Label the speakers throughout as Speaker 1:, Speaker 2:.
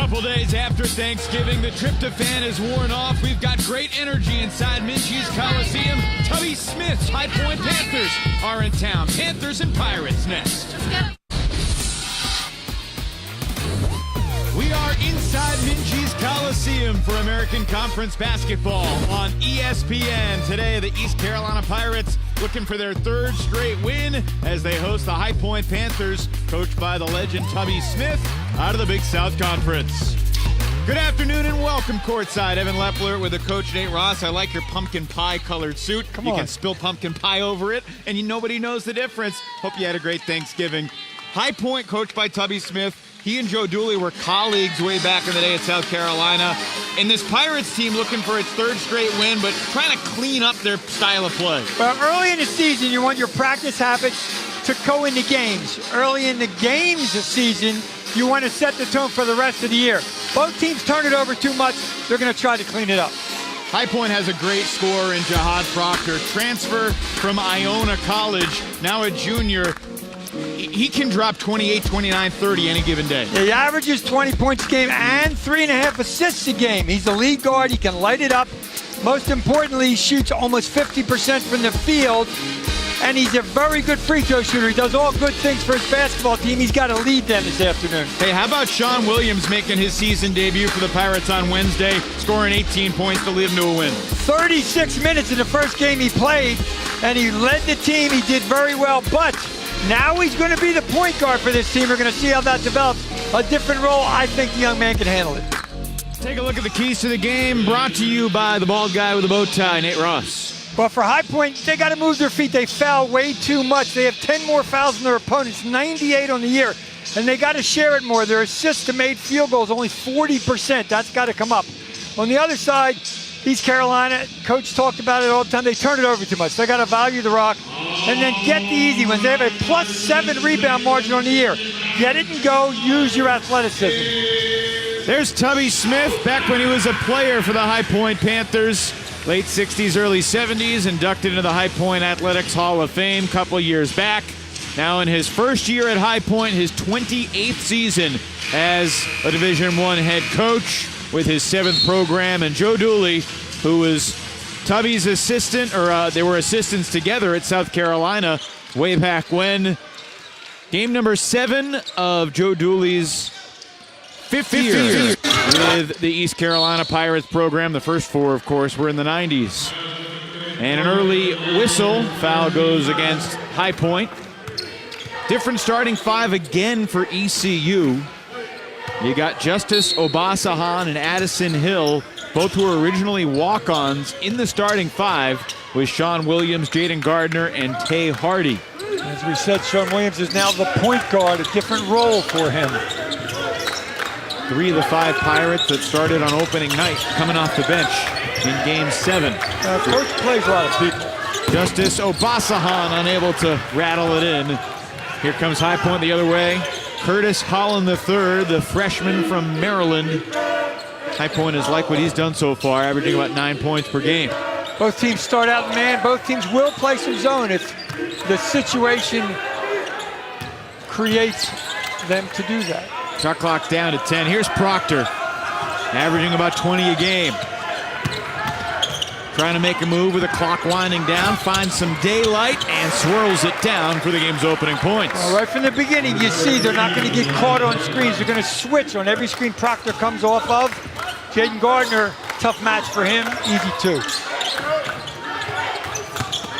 Speaker 1: Couple days after Thanksgiving, the tryptophan is worn off. We've got great energy inside Minji's Coliseum. Tubby Smith's High Point Panthers are in town. Panthers and Pirates next. We are inside Minji's Coliseum for American Conference basketball on ESPN. Today, the East Carolina Pirates looking for their third straight win as they host the High Point Panthers, coached by the legend Tubby Smith out of the Big South Conference. Good afternoon and welcome courtside. Evan Lepler with the coach Nate Ross. I like your pumpkin pie colored suit. You can spill pumpkin pie over it and nobody knows the difference. Hope you had a great Thanksgiving. High Point coached by Tubby Smith. He and Joe Dooley were colleagues way back in the day at South Carolina. And this Pirates team looking for its third straight win, but trying to clean up their style of play.
Speaker 2: Well, early in the season, you want your practice habits to go into games. Early in the games this season, you want to set the tone for the rest of the year. Both teams turn it over too much. They're going to try to clean it up.
Speaker 1: High Point has a great scorer in Jihad Proctor. Transfer from Iona College, now a junior. He can drop 28, 29, 30 any given day.
Speaker 2: He averages 20 points a game and 3.5 assists a game. He's the lead guard. He can light it up. Most importantly, he shoots almost 50% from the field. And he's a very good free throw shooter. He does all good things for his basketball team. He's got to lead them this afternoon.
Speaker 1: Hey, how about Sean Williams making his season debut for the Pirates on Wednesday, scoring 18 points to lead them to a win?
Speaker 2: 36 minutes in the first game he played, and he led the team. He did very well, but now he's going to be the point guard for this team. We're going to see how that develops. A different role. I think the young man can handle it.
Speaker 1: Take a look at the keys to the game, brought to you by the bald guy with the bow tie, Nate Ross.
Speaker 2: Well, for High Point, they got to move their feet. They foul way too much. They have 10 more fouls than their opponents, 98 on the year. And they got to share it more. Their assists to made field goals, only 40%. That's got to come up. On the other side, East Carolina, coach talked about it all the time. They turn it over too much. They got to value the rock and then get the easy ones. They have a +7 rebound margin on the year. Get it and go. Use your athleticism.
Speaker 1: There's Tubby Smith back when he was a player for the High Point Panthers. Late 60s, early 70s, inducted into the High Point Athletics Hall of Fame a couple years back. Now in his first year at High Point, his 28th season as a Division I head coach with his 7th program. And Joe Dooley, who was Tubby's assistant, or they were assistants together at South Carolina way back when. Game number 7 of Joe Dooley's fifth year with the East Carolina Pirates program. The first 4, of course, were in the 90s. And an early whistle. Foul goes against High Point. Different starting 5 again for ECU. You got Justice Obasahan and Addison Hill, both who were originally walk-ons in the starting 5, with Sean Williams, Jaden Gardner, and Tay Hardy.
Speaker 2: As we said, Sean Williams is now the point guard, a different role for him.
Speaker 1: 3 of the 5 Pirates that started on opening night coming off the bench in Game 7.
Speaker 2: Coach plays a lot of people.
Speaker 1: Justice Obasahan unable to rattle it in. Here comes High Point the other way. Curtis Holland III, the freshman from Maryland. High Point is like what he's done so far, averaging about 9 points per game.
Speaker 2: Both teams start out man. Both teams will play some zone if the situation creates them to do that.
Speaker 1: Shot clock's down to 10. Here's Proctor, averaging about 20 a game. Trying to make a move with the clock winding down, finds some daylight, and swirls it down for the game's opening points.
Speaker 2: Well, right from the beginning, you see they're not going to get caught on screens. They're going to switch on every screen Proctor comes off of. Jaden Gardner, tough match for him, easy too.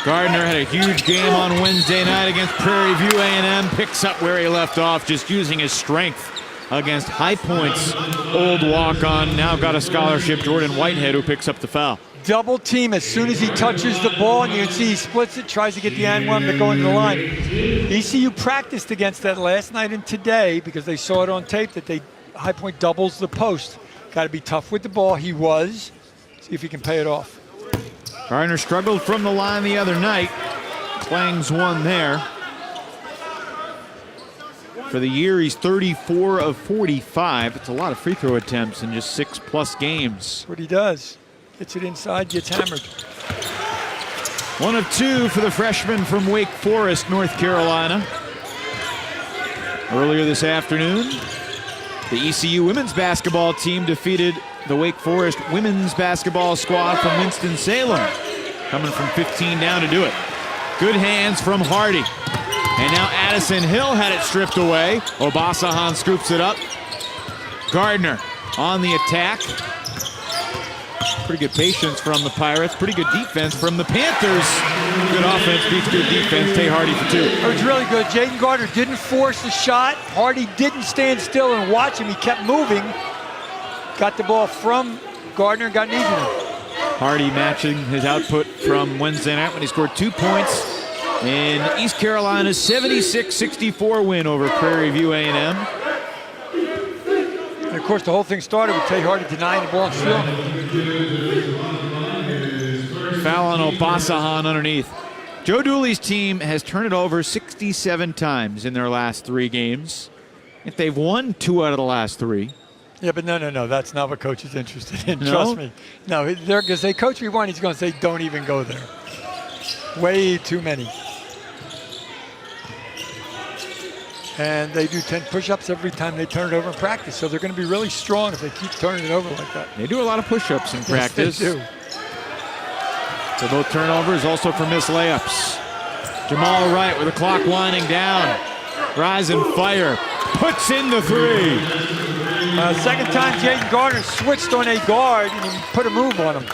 Speaker 1: Gardner had a huge game on Wednesday night against Prairie View A&M. Picks up where he left off, just using his strength against High Point's old walk-on. Now got a scholarship, Jordan Whitehead, who picks up the foul.
Speaker 2: Double team as soon as he touches the ball, and you can see he splits it, tries to get the and one to go into the line. ECU practiced against that last night and today because they saw it on tape that High Point doubles the post. Got to be tough with the ball. He was. See if he can pay it off.
Speaker 1: Gardner struggled from the line the other night. Clangs one there. For the year, he's 34 of 45. It's a lot of free throw attempts in just 6+ games.
Speaker 2: What he does. Gets it inside, gets hammered.
Speaker 1: 1 of 2 for the freshman from Wake Forest, North Carolina. Earlier this afternoon, The ECU women's basketball team defeated the Wake Forest women's basketball squad from Winston-Salem, coming from 15 down to do it. Good hands from Hardy. And now Addison Hill had it stripped away. Obasahan scoops it up. Gardner on the attack. Pretty good patience from the Pirates. Pretty good defense from the Panthers. Good offense beats good defense. Tay Hardy for 2.
Speaker 2: It was really good. Jaden Gardner didn't force the shot. Hardy didn't stand still and watch him. He kept moving. Got the ball from Gardner and got an easy one.
Speaker 1: Hardy matching his output from Wednesday night when he scored 2 points in East Carolina's 76-64 win over Prairie View A&M.
Speaker 2: And of course, the whole thing started with Tay Hardy denying the ball and stealing it.
Speaker 1: Foul on Obasahan underneath. Joe Dooley's team has turned it over 67 times in their last 3 games. If they've won 2 out of the last 3.
Speaker 2: Yeah, but no. That's not what coach is interested in.
Speaker 1: No?
Speaker 2: Trust me. No, they're going to say, Coach, we won. He's going to say, don't even go there. Way too many. And they do 10 push-ups every time they turn it over in practice. So they're going to be really strong if they keep turning it over like that.
Speaker 1: They do a lot of push-ups in practice.
Speaker 2: Yes, they do.
Speaker 1: So both turnovers, also for missed layups. Jamal Wright with the clock winding down. Rise and fire. Puts in the 3.
Speaker 2: Second time Jaden Gardner switched on a guard and he put a move on him.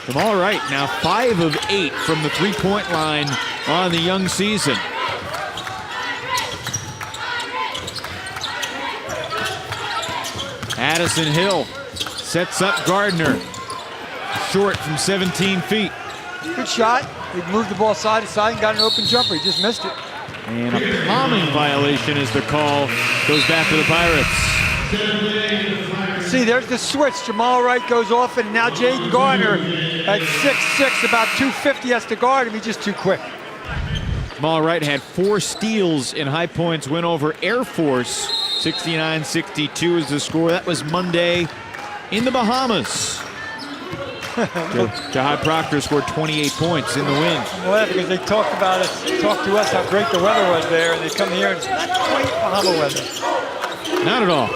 Speaker 1: Jamal Wright now 5 of 8 from the 3-point line on the young season. Addison Hill sets up Gardner. Short from 17 feet.
Speaker 2: Good shot. He moved the ball side to side and got an open jumper. He just missed it.
Speaker 1: And a palming violation is the call. Goes back to the Pirates.
Speaker 2: See, there's the switch. Jamal Wright goes off, and now Jaden Gardner at 6'6", about 250, has to guard him. He's just too quick.
Speaker 1: Jamal Wright had 4 steals in High Point's win over Air Force. 69-62 is the score. That was Monday in the Bahamas. Jahai Proctor scored 28 points in the win.
Speaker 2: Well, because they talked to us how great the weather was there, and they come here and it's not quite Bahama weather.
Speaker 1: Not at all.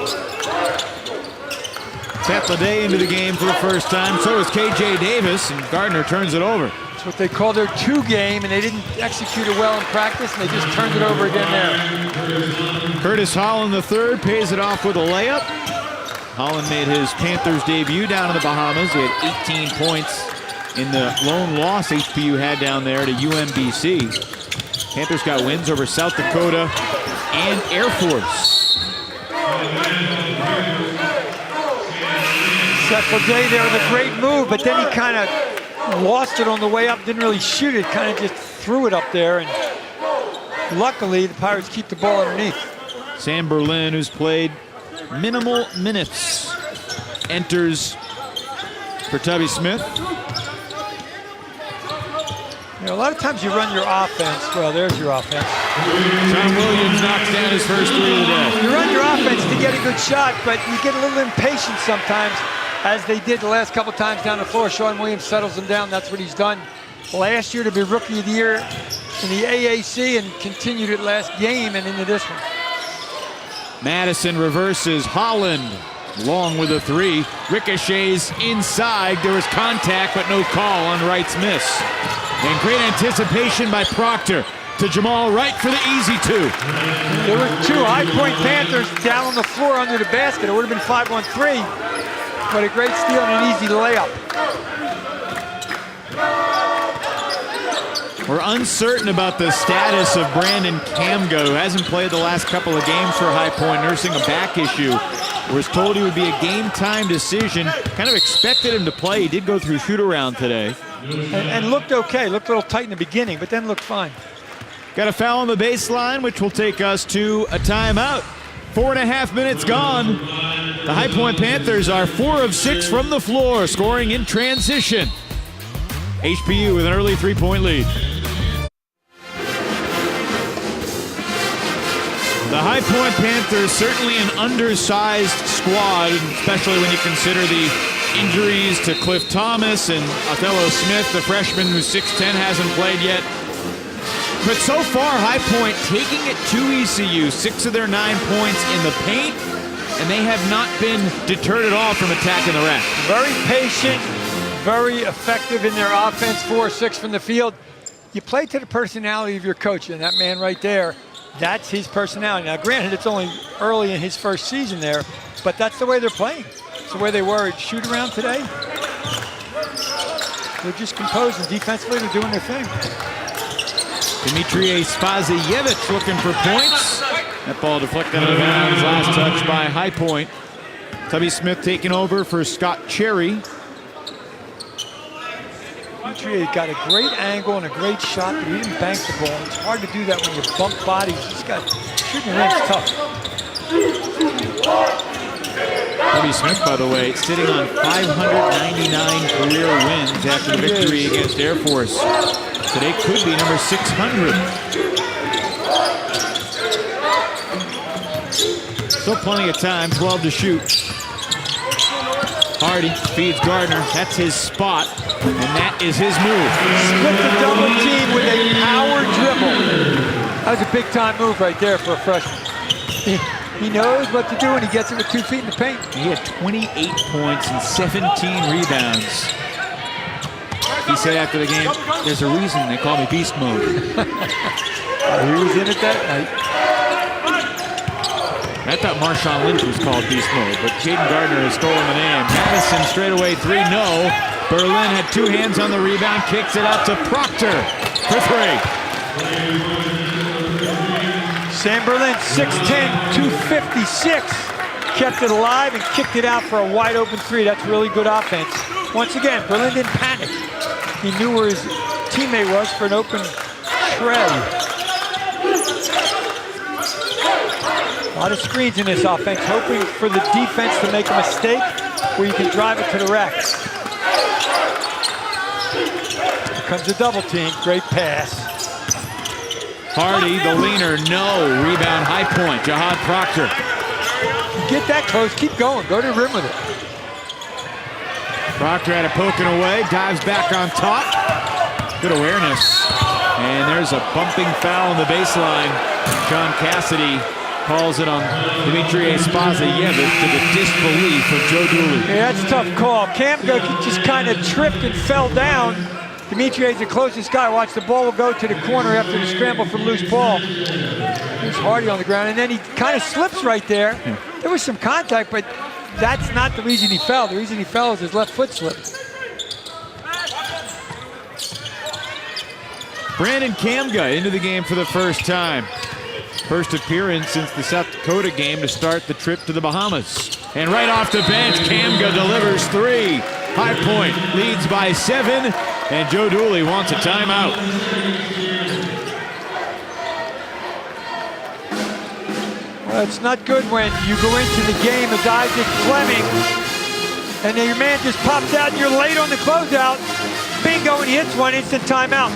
Speaker 1: Day into the game for the first time. So is KJ Davis, and Gardner turns it over.
Speaker 2: It's what they call their 2 game, and they didn't execute it well in practice, and they just turned it over again there.
Speaker 1: Curtis Holland III pays it off with a layup. Holland made his Panthers debut down in the Bahamas. He had 18 points in the lone loss HPU had down there to UMBC. Panthers got wins over South Dakota and Air Force.
Speaker 2: Seth Day there with a great move, but then he kind of lost it on the way up, didn't really shoot it, kind of just threw it up there, and luckily the Pirates keep the ball underneath.
Speaker 1: Sam Berlin, who's played minimal minutes, enters for Tubby Smith.
Speaker 2: You know, a lot of times you run your offense. Well, there's your offense.
Speaker 1: John Williams knocks down his first 3 of the day.
Speaker 2: You run your offense to get a good shot, but you get a little impatient sometimes, as they did the last couple times down the floor. Sean Williams settles them down. That's what he's done last year to be Rookie of the Year in the AAC, and continued it last game and into this one.
Speaker 1: Madison reverses. Holland long with a 3. Ricochets inside. There was contact, but no call on Wright's miss. And great anticipation by Proctor to Jamal Wright for the easy 2.
Speaker 2: There were 2 High Point Panthers down on the floor under the basket. It would have been 5-on-3, but a great steal and an easy layup.
Speaker 1: We're uncertain about the status of Brandon Kamga, who hasn't played the last couple of games for High Point, nursing a back issue. Was told he would be a game-time decision. Kind of expected him to play. He did go through shoot-around today.
Speaker 2: And looked okay. Looked a little tight in the beginning, but then looked fine.
Speaker 1: Got a foul on the baseline, which will take us to a timeout. 4.5 minutes gone. The High Point Panthers are 4 of 6 from the floor, scoring in transition. HPU with an early 3-point lead. The High Point Panthers, certainly an undersized squad, especially when you consider the injuries to Cliff Thomas and Othello Smith, the freshman who's 6'10", hasn't played yet. But so far, High Point taking it to ECU. 6 of their 9 points in the paint, and they have not been deterred at all from attacking the rack.
Speaker 2: Very patient, very effective in their offense, 4 or 6 from the field. You play to the personality of your coach, and that man right there, that's his personality. Now, granted, it's only early in his first season there, but that's the way they're playing. It's the way they were at shoot-around today. They're just composed, and defensively they're doing their thing.
Speaker 1: Dmitry Spaziyevich looking for points. That ball deflected out of bounds. Last touch by High Point. Tubby Smith taking over for Scott Cherry.
Speaker 2: Dmitry got a great angle and a great shot, but he didn't bank the ball. It's hard to do that when you bump bodies. He's got shooting the ring's tough.
Speaker 1: Tubby Smith, by the way, sitting on 599 career wins after the victory against Air Force. Today could be number 600. Still plenty of time, 12 to shoot. Hardy feeds Gardner, that's his spot, and that is his move.
Speaker 2: Split the double team with a power dribble. That was a big time move right there for a freshman. He knows what to do, and he gets it with 2 feet in the paint.
Speaker 1: He had 28 points and 17 rebounds. He said after the game, there's a reason they call me Beast Mode.
Speaker 2: He was in it that night.
Speaker 1: I thought Marshawn Lynch was called Beast Mode, but Jaden Gardner has stolen the name. Madison straight away 3, no. Berlin had 2 hands on the rebound, kicks it out to Proctor for 3.
Speaker 2: Sam Berlin, 6'10", 256. Kept it alive and kicked it out for a wide open 3. That's really good offense. Once again, Berlin didn't panic. He knew where his teammate was for an open shred. A lot of screens in this offense, hoping for the defense to make a mistake where you can drive it to the rack. Here comes a double team, great pass.
Speaker 1: Hardy, the leaner, no. Rebound, High Point, Jahad Proctor.
Speaker 2: Get that close, keep going, go to the rim with it.
Speaker 1: Proctor had it poking away, dives back on top. Good awareness. And there's a bumping foul on the baseline. Sean Cassidy calls it on Dmitry Spaziyevich to the disbelief of Joe Dooley.
Speaker 2: Yeah, that's a tough call. Kamga just kind of tripped and fell down. Dmitry is the closest guy. Watch, the ball will go to the corner after the scramble from loose ball. There's Hardy on the ground, and then he kind of slips right there. There was some contact, but that's not the reason he fell. The reason he fell is his left foot slipped.
Speaker 1: Brandon Kamga into the game for the first time. First appearance since the South Dakota game to start the trip to the Bahamas. And right off the bench, Kamga delivers 3. High Point leads by 7, and Joe Dooley wants a timeout.
Speaker 2: Well, it's not good when you go into the game as Isaac Fleming, and then your man just pops out and you're late on the closeout. Bingo, and he hits one, instant timeout.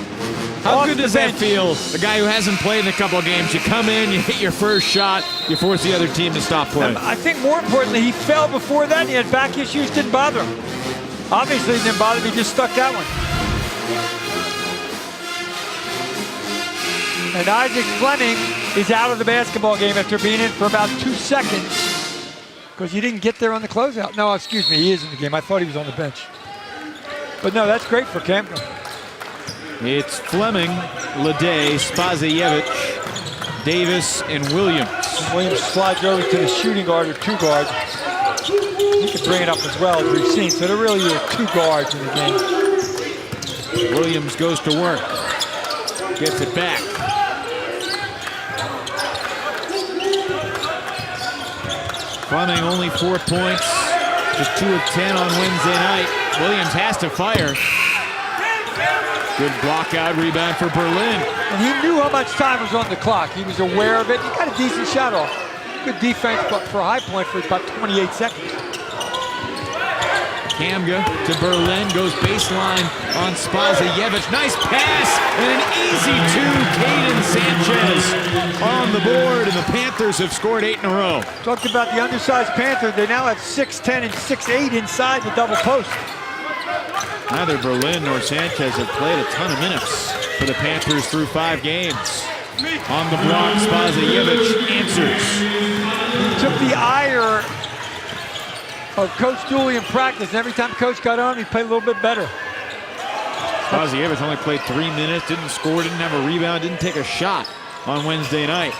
Speaker 1: How good does that feel? The guy who hasn't played in a couple of games, you come in, you hit your first shot, you force the other team to stop playing.
Speaker 2: I think more importantly, he fell before that, and he had back issues, didn't bother him. Obviously, it didn't bother him, he just stuck that one. And Isaac Fleming is out of the basketball game after being in for about 2 seconds because he didn't get there on the closeout. No, excuse me, he is in the game. I thought he was on the bench. But no, that's great for Kamga.
Speaker 1: It's Fleming, Leday, Spaziyevich, Davis, and Williams.
Speaker 2: Williams slides over to the shooting guard or 2 guard. He can bring it up as well, as we've seen. So there really are 2 guards in the game.
Speaker 1: Williams goes to work. Gets it back. Fleming only 4 points. Just 2 of 10 on Wednesday night. Williams has to fire. Good block out rebound for Berlin.
Speaker 2: And he knew how much time was on the clock. He was aware of it. He got a decent shot off. Good defense, but for a High Point for about 28 seconds.
Speaker 1: Kamga to Berlin, goes baseline on Spaziyevich. Nice pass and an easy 2. Caden Sanchez on the board, and the Panthers have scored 8 in a row.
Speaker 2: Talked about the undersized Panthers. They now have 6'10" and 6'8" inside the double post.
Speaker 1: Neither Berlin nor Sanchez have played a ton of minutes for the Panthers through 5 games. On the block, Spazievich answers.
Speaker 2: He took the ire of Coach Dooley in practice, and every time Coach got on, he played a little bit better.
Speaker 1: Spazievich only played 3 minutes, didn't score, didn't have a rebound, didn't take a shot on Wednesday night.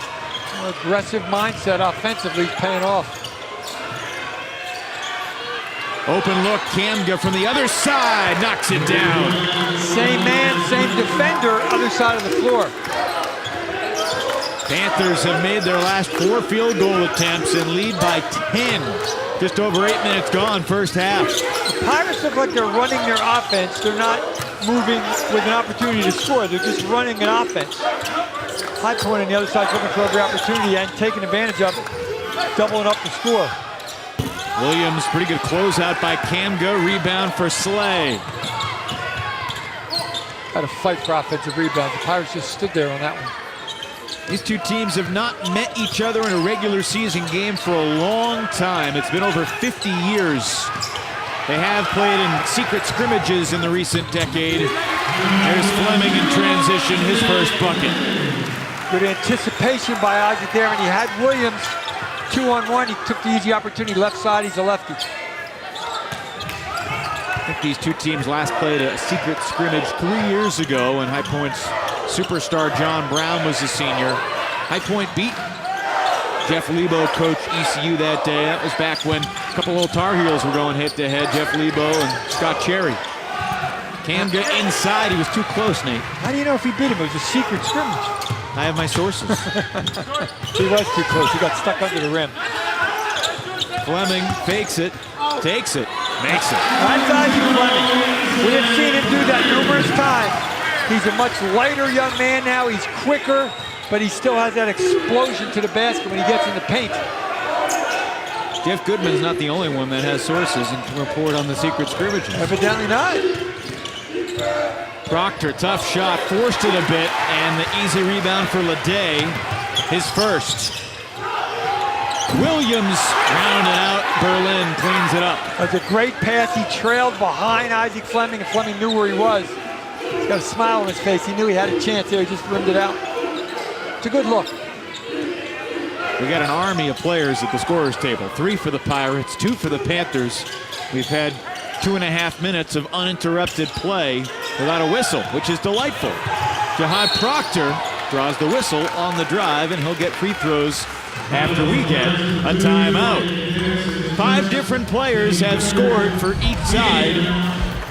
Speaker 2: An aggressive mindset offensively is paying off.
Speaker 1: Open look, Kamga from the other side, knocks it down.
Speaker 2: Same man, same defender, other side of the floor.
Speaker 1: Panthers have made their last 4 field goal attempts and lead by 10. Just over 8 minutes gone, first half.
Speaker 2: The Pirates look like they're running their offense. They're not moving with an opportunity to score. They're just running an offense. High Point on the other side looking for every opportunity and taking advantage of it, doubling up the score.
Speaker 1: Williams, pretty good closeout by Kamga, rebound for Slay.
Speaker 2: Got to fight for offensive rebounds. The Pirates just stood there on that one.
Speaker 1: These two teams have not met each other in a regular season game for a long time. It's been over 50 years. They have played in secret scrimmages in the recent decade. There's Fleming in transition, his first bucket.
Speaker 2: Good anticipation by Isaac there, and he had Williams 2-on-1. He took the easy opportunity, left side, he's a lefty.
Speaker 1: I think these two teams last played a secret scrimmage 3 years ago when High Point's superstar John Brown was a senior. High Point beat Jeff Lebo coached ECU that day. That was back when a couple old Tar Heels were going head-to-head, Jeff Lebo and Scott Cherry. Kamga inside, he was too close, Nate.
Speaker 2: How do you know if he beat him? It was a secret scrimmage.
Speaker 1: I have my sources.
Speaker 2: He was too close, he got stuck under the rim.
Speaker 1: Fleming fakes it, takes it, makes it.
Speaker 2: That's Isaac Fleming. We have seen him do that numerous times. He's a much lighter young man now, he's quicker, but he still has that explosion to the basket when he gets in the paint.
Speaker 1: Jeff Goodman's not the only one that has sources and can report on the secret scrimmages.
Speaker 2: Evidently not.
Speaker 1: Proctor, tough shot, forced it a bit, and the easy rebound for Leday, his first. Williams rounded out, Berlin cleans it up.
Speaker 2: That's a great pass, he trailed behind Isaac Fleming, and Fleming knew where he was. He's got a smile on his face, he knew he had a chance there, he just rimmed it out. It's a good look.
Speaker 1: We got an army of players at the scorer's table. 3 for the Pirates, 2 for the Panthers. We've had 2.5 minutes of uninterrupted play without a whistle, which is delightful. Jahad Proctor draws the whistle on the drive, and he'll get free throws after we get a timeout. 5 different players have scored for each side.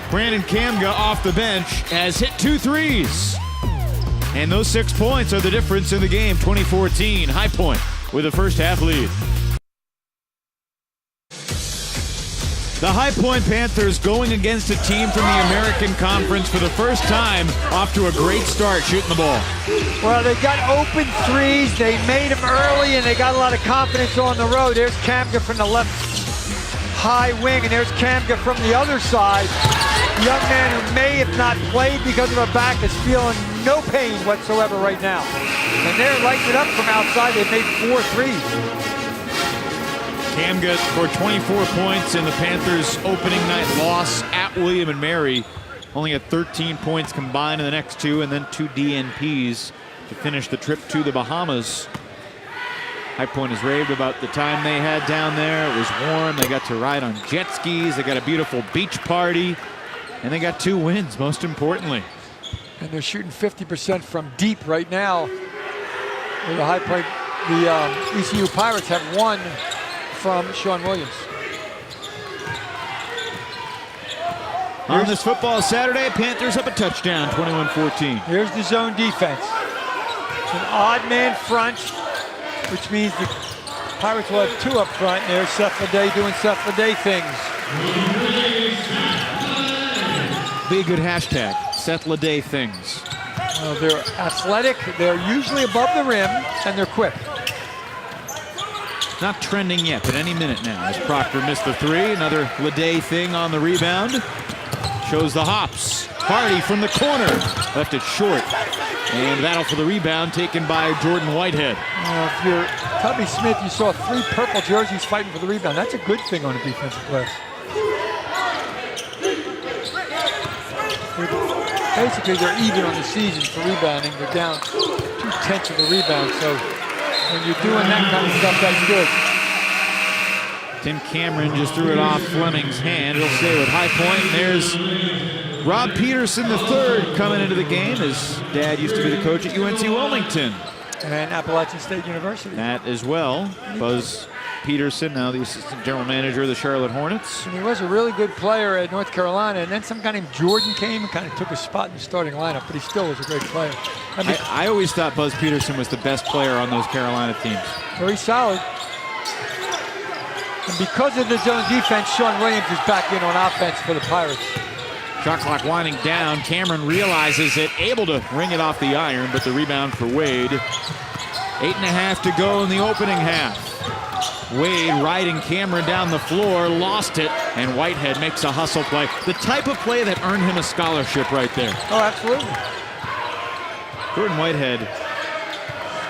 Speaker 1: Brandon Kamga off the bench has hit 2 threes. And those 6 points are the difference in the game. 2014, High Point with a first half lead. The High Point Panthers going against a team from the American Conference for the first time, off to a great start shooting the ball.
Speaker 2: Well, they got open threes, they made them early, and they got a lot of confidence on the road. There's Kamga from the left high wing, and there's Kamga from the other side. A young man who may have not played because of a back is feeling no pain whatsoever right now. And they're lighting it up from outside. They've made 4 threes.
Speaker 1: Kamga scored 24 points in the Panthers' opening night loss at William & Mary. Only had 13 points combined in the next 2, and then 2 DNPs to finish the trip to the Bahamas. High Point has raved about the time they had down there. It was warm. They got to ride on jet skis. They got a beautiful beach party. And they got 2 wins, most importantly.
Speaker 2: And they're shooting 50% from deep right now. With the High Point, the ECU Pirates have 1 from Sean Williams.
Speaker 1: On this football Saturday, Panthers up a touchdown, 21-14.
Speaker 2: Here's the zone defense. It's an odd man front, which means the Pirates will have 2 up front. There's Seth Leday doing Seth Leday things.
Speaker 1: Be a good hashtag, Seth Leday things.
Speaker 2: Well, they're athletic, they're usually above the rim, and they're quick.
Speaker 1: Not trending yet, but any minute now as Proctor missed the 3. Another Leday thing on the rebound. Shows the hops. Hardy from the corner. Left it short. And battle for the rebound taken by Jordan Whitehead.
Speaker 2: If you're Tubby Smith, you saw 3 purple jerseys fighting for the rebound. That's a good thing on a defensive glass. Basically, they're even on the season for rebounding. They're down 0.2 of the rebound. So when you're doing that kind of stuff, that's good.
Speaker 1: Tim Cameron just threw it off Fleming's hand. He'll stay with High Point. And there's Rob Peterson III coming into the game. His dad used to be the coach at UNC Wilmington.
Speaker 2: And Appalachian State University.
Speaker 1: That as well. Buzz Peterson, now the assistant general manager of the Charlotte Hornets.
Speaker 2: And he was a really good player at North Carolina. And then some guy named Jordan came and kind of took a spot in the starting lineup. But he still was a great player.
Speaker 1: I always thought Buzz Peterson was the best player on those Carolina teams.
Speaker 2: Very solid. And because of the zone defense, Sean Williams is back in on offense for the Pirates.
Speaker 1: Shot clock winding down. Cameron realizes it, able to ring it off the iron, but the rebound for Wade. 8.5 to go in the opening half. Wade riding Cameron down the floor, lost it, and Whitehead makes a hustle play. The type of play that earned him a scholarship right there.
Speaker 2: Oh, absolutely.
Speaker 1: Jordan Whitehead.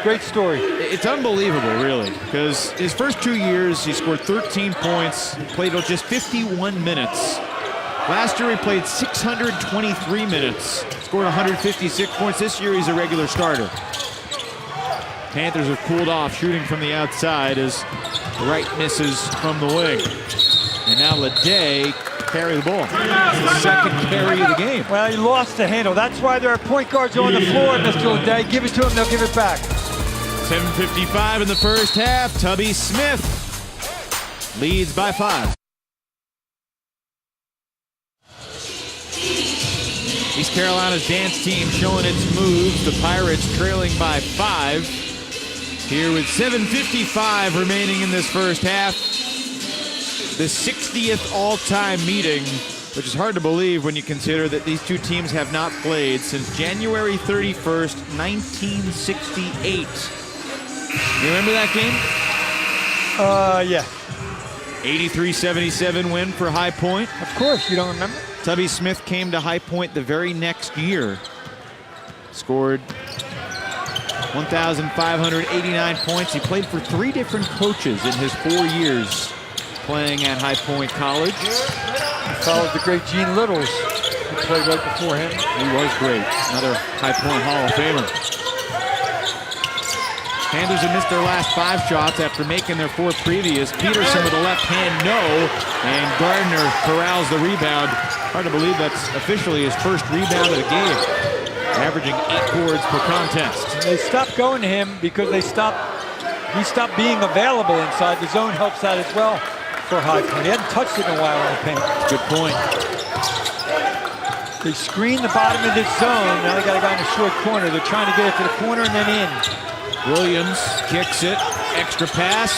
Speaker 2: Great story.
Speaker 1: It's unbelievable, really, because his first 2 years, he scored 13 points, played just 51 minutes. Last year, he played 623 minutes, scored 156 points. This year, he's a regular starter. Panthers have cooled off, shooting from the outside as Wright misses from the wing. And now Leday carry the ball. It's the second carry of the game.
Speaker 2: Well, he lost the handle. That's why there are point guards on the floor, Mr. Leday. Give it to him, they'll give it back.
Speaker 1: 7:55 in the first half. Tubby Smith leads by 5. East Carolina's dance team showing its moves. The Pirates trailing by 5. Here with 7:55 remaining in this first half. The 60th all-time meeting, which is hard to believe when you consider that these two teams have not played since January 31st, 1968. You remember that game?
Speaker 2: Yeah.
Speaker 1: 83-77 win for High Point.
Speaker 2: Of course, you don't remember?
Speaker 1: Tubby Smith came to High Point the very next year. Scored 1,589 points. He played for 3 different coaches in his 4 years playing at High Point College.
Speaker 2: He followed the great Gene Littles, who played right before him.
Speaker 1: He was great. Another High Point Hall of Famer. Panthers have missed their last 5 shots after making their 4 previous. Peterson with a left hand, no. And Gardner corrals the rebound. Hard to believe that's officially his first rebound of the game. Averaging 8 boards per contest.
Speaker 2: And they stopped going to him because he stopped being available inside. The zone helps that as well for High Point. He hadn't touched it in a while in the paint.
Speaker 1: Good point.
Speaker 2: They screen the bottom of this zone. Now they got a guy in the short corner. They're trying to get it to the corner and then in.
Speaker 1: Williams kicks it, extra pass,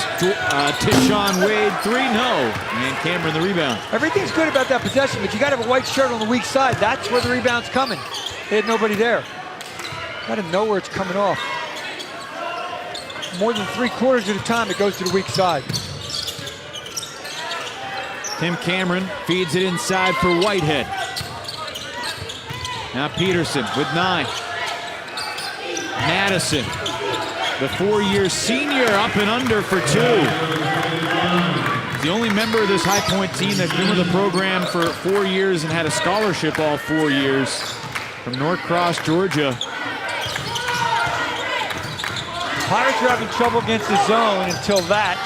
Speaker 1: Tishon Wade 3, no, and Cameron the rebound.
Speaker 2: Everything's good about that possession, but you got to have a white shirt on the weak side. That's where the rebound's coming. They had nobody there. Got to know where it's coming off. More than 3/4 of the time, it goes to the weak side.
Speaker 1: Tim Cameron feeds it inside for Whitehead. Now Peterson with 9. Madison, the 4-year senior, up and under for 2. He's the only member of this High Point team that's been with the program for 4 years and had a scholarship all 4 years from Norcross, Georgia.
Speaker 2: Pirates are having trouble against the zone until that.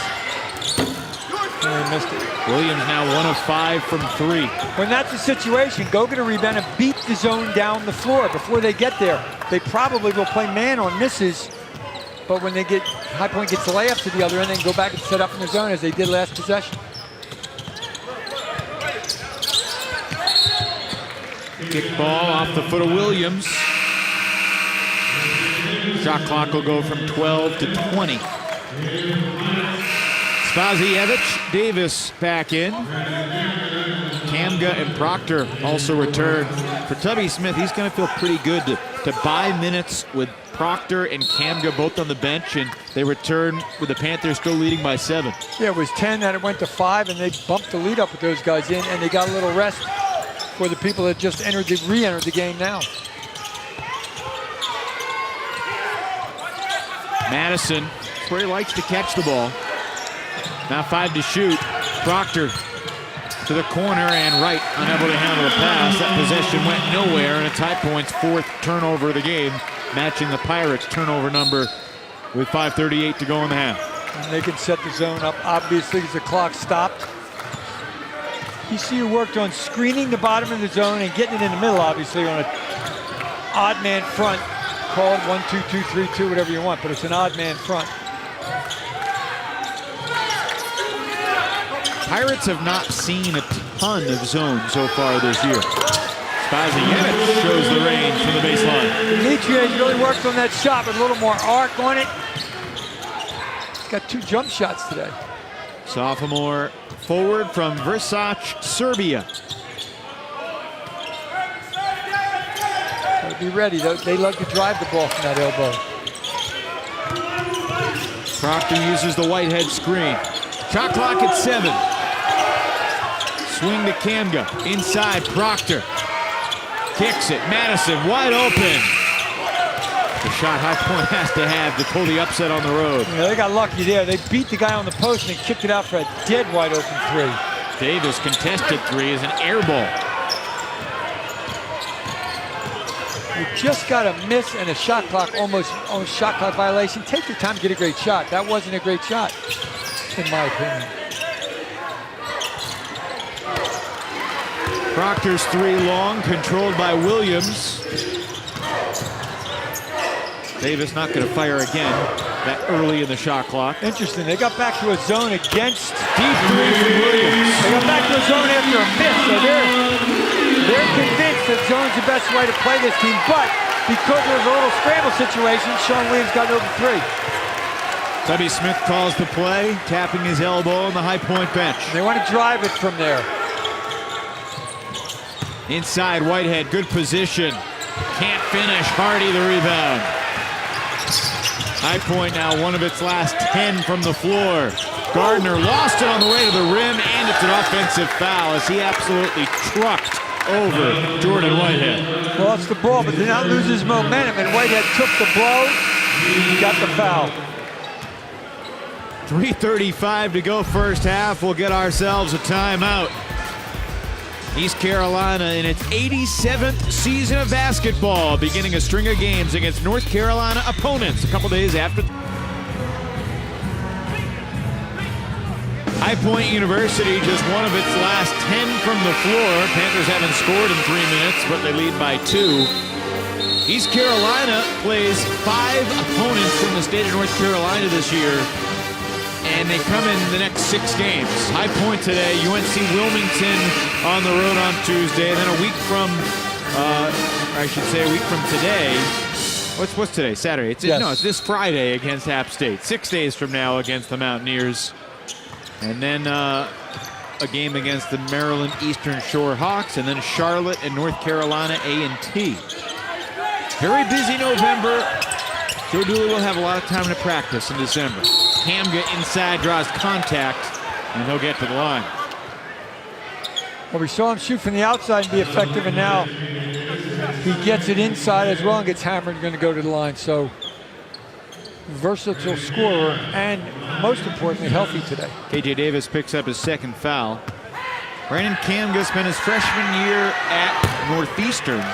Speaker 2: And they missed it.
Speaker 1: Williams now 1 of 5 from 3.
Speaker 2: When that's the situation, go get a rebound and beat the zone down the floor before they get there. They probably will play man on misses, but when they get, High Point gets the layup to the other end, then go back and set up in the zone as they did last possession.
Speaker 1: Kickball off the foot of Williams. Shot clock will go from 12 to 20. Spazievich, Davis back in. Kamga and Proctor also return. For Tubby Smith, he's going to feel pretty good to buy minutes with Proctor and Kamga both on the bench, and they return with the Panthers still leading by 7.
Speaker 2: Yeah, it was 10, then it went to 5, and they bumped the lead up with those guys in, and they got a little rest for the people that just re-entered the game now.
Speaker 1: Madison, where he likes to catch the ball. Now 5 to shoot. Proctor to the corner and Wright unable to handle the pass. That possession went nowhere, and it's High Point's 4th turnover of the game, matching the Pirates' turnover number with 5:38 to go in the half.
Speaker 2: And they can set the zone up, obviously, as the clock stopped. TCU worked on screening the bottom of the zone and getting it in the middle, obviously, on an odd man front. Called 1-2-2-3-2, whatever you want, but it's an odd man front.
Speaker 1: Pirates have not seen a ton of zone so far this year. Spazievic shows the range from the baseline.
Speaker 2: Demetrius really worked on that shot with a little more arc on it. He's got 2 jump shots today.
Speaker 1: Sophomore forward from Vrsac, Serbia.
Speaker 2: Gotta be ready. They love to drive the ball from that elbow.
Speaker 1: Proctor uses the Whitehead screen. Shot clock at 7. Swing to Kamga. Inside, Proctor. Kicks it. Madison wide open. The shot High Point has to have to pull the upset on the road.
Speaker 2: Yeah, they got lucky there. They beat the guy on the post and kicked it out for a dead wide open 3.
Speaker 1: Davis contested 3 is an air ball.
Speaker 2: You just got a miss and a shot clock, almost shot clock violation. Take your time to get a great shot. That wasn't a great shot, in my opinion.
Speaker 1: Proctor's 3 long, controlled by Williams. Davis not going to fire again that early in the shot clock.
Speaker 2: Interesting, they got back to a zone against
Speaker 1: Deep 3 from Williams.
Speaker 2: They got back to a zone after a miss, so they're convinced that zone's the best way to play this team, but because there was a little scramble situation, Sean Williams got over 3.
Speaker 1: Tubby Smith calls the play, tapping his elbow on the High Point bench.
Speaker 2: They want to drive it from there.
Speaker 1: Inside, Whitehead, good position. Can't finish, Hardy the rebound. High Point now 1 of its last 10 from the floor. Gardner lost it on the way to the rim, and it's an offensive foul as he absolutely trucked over Jordan Whitehead.
Speaker 2: Lost the ball, but did not lose his momentum, and Whitehead took the blow, got the foul.
Speaker 1: 3:35 to go first half. We'll get ourselves a timeout. East Carolina in its 87th season of basketball, beginning a string of games against North Carolina opponents a couple days after. High Point University just 1 of its last 10 from the floor. Panthers haven't scored in 3 minutes, but they lead by 2. East Carolina plays 5 opponents from the state of North Carolina this year, and they come in the next 6 games. High Point today, UNC Wilmington on the road on Tuesday, and then a week from, I should say a week from today. What's today? Saturday.
Speaker 2: Yes.
Speaker 1: No, it's this Friday against App State. 6 days from now against the Mountaineers. And then a game against the Maryland Eastern Shore Hawks, and then Charlotte and North Carolina A&T. Very busy November. Joe Dooley will have a lot of time to practice in December. Kamga inside draws contact, and he'll get to the line.
Speaker 2: Well, we saw him shoot from the outside and be effective, and now he gets it inside as well and gets hammered and going to go to the line. So, versatile scorer and, most importantly, healthy today.
Speaker 1: KJ Davis picks up his 2nd foul. Brandon Kamga spent his freshman year at Northeastern.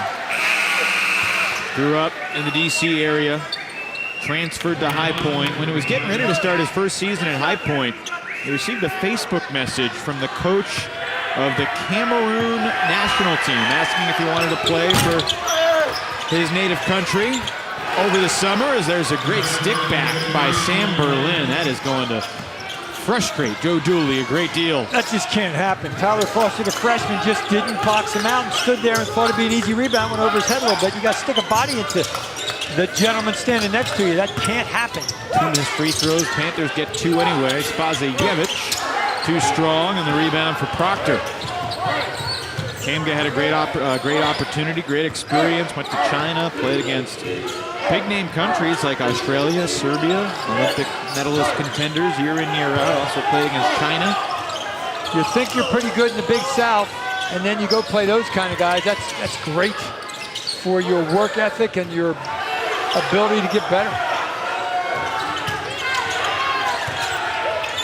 Speaker 1: Grew up in the D.C. area. Transferred to High Point. When he was getting ready to start his first season at High Point, he received a Facebook message from the coach of the Cameroon national team asking if he wanted to play for his native country over the summer, as there's a great stick back by Sam Berlin. That is going to frustrate Joe Dooley a great deal.
Speaker 2: That just can't happen. Tyler Foster, the freshman, just didn't box him out and stood there and thought it'd be an easy rebound, went over his head a little bit. You got to stick a body into the gentleman standing next to you. That can't happen.
Speaker 1: 2 missed free throws. Panthers get 2 anyway. Spazievic, too strong, and the rebound for Proctor. Kamga had a great opportunity, great experience. Went to China, played against big-name countries like Australia, Serbia, Olympic medalist contenders year in, year out. Also played against China.
Speaker 2: You think you're pretty good in the Big South, and then you go play those kind of guys. That's great for your work ethic and your ability to get better.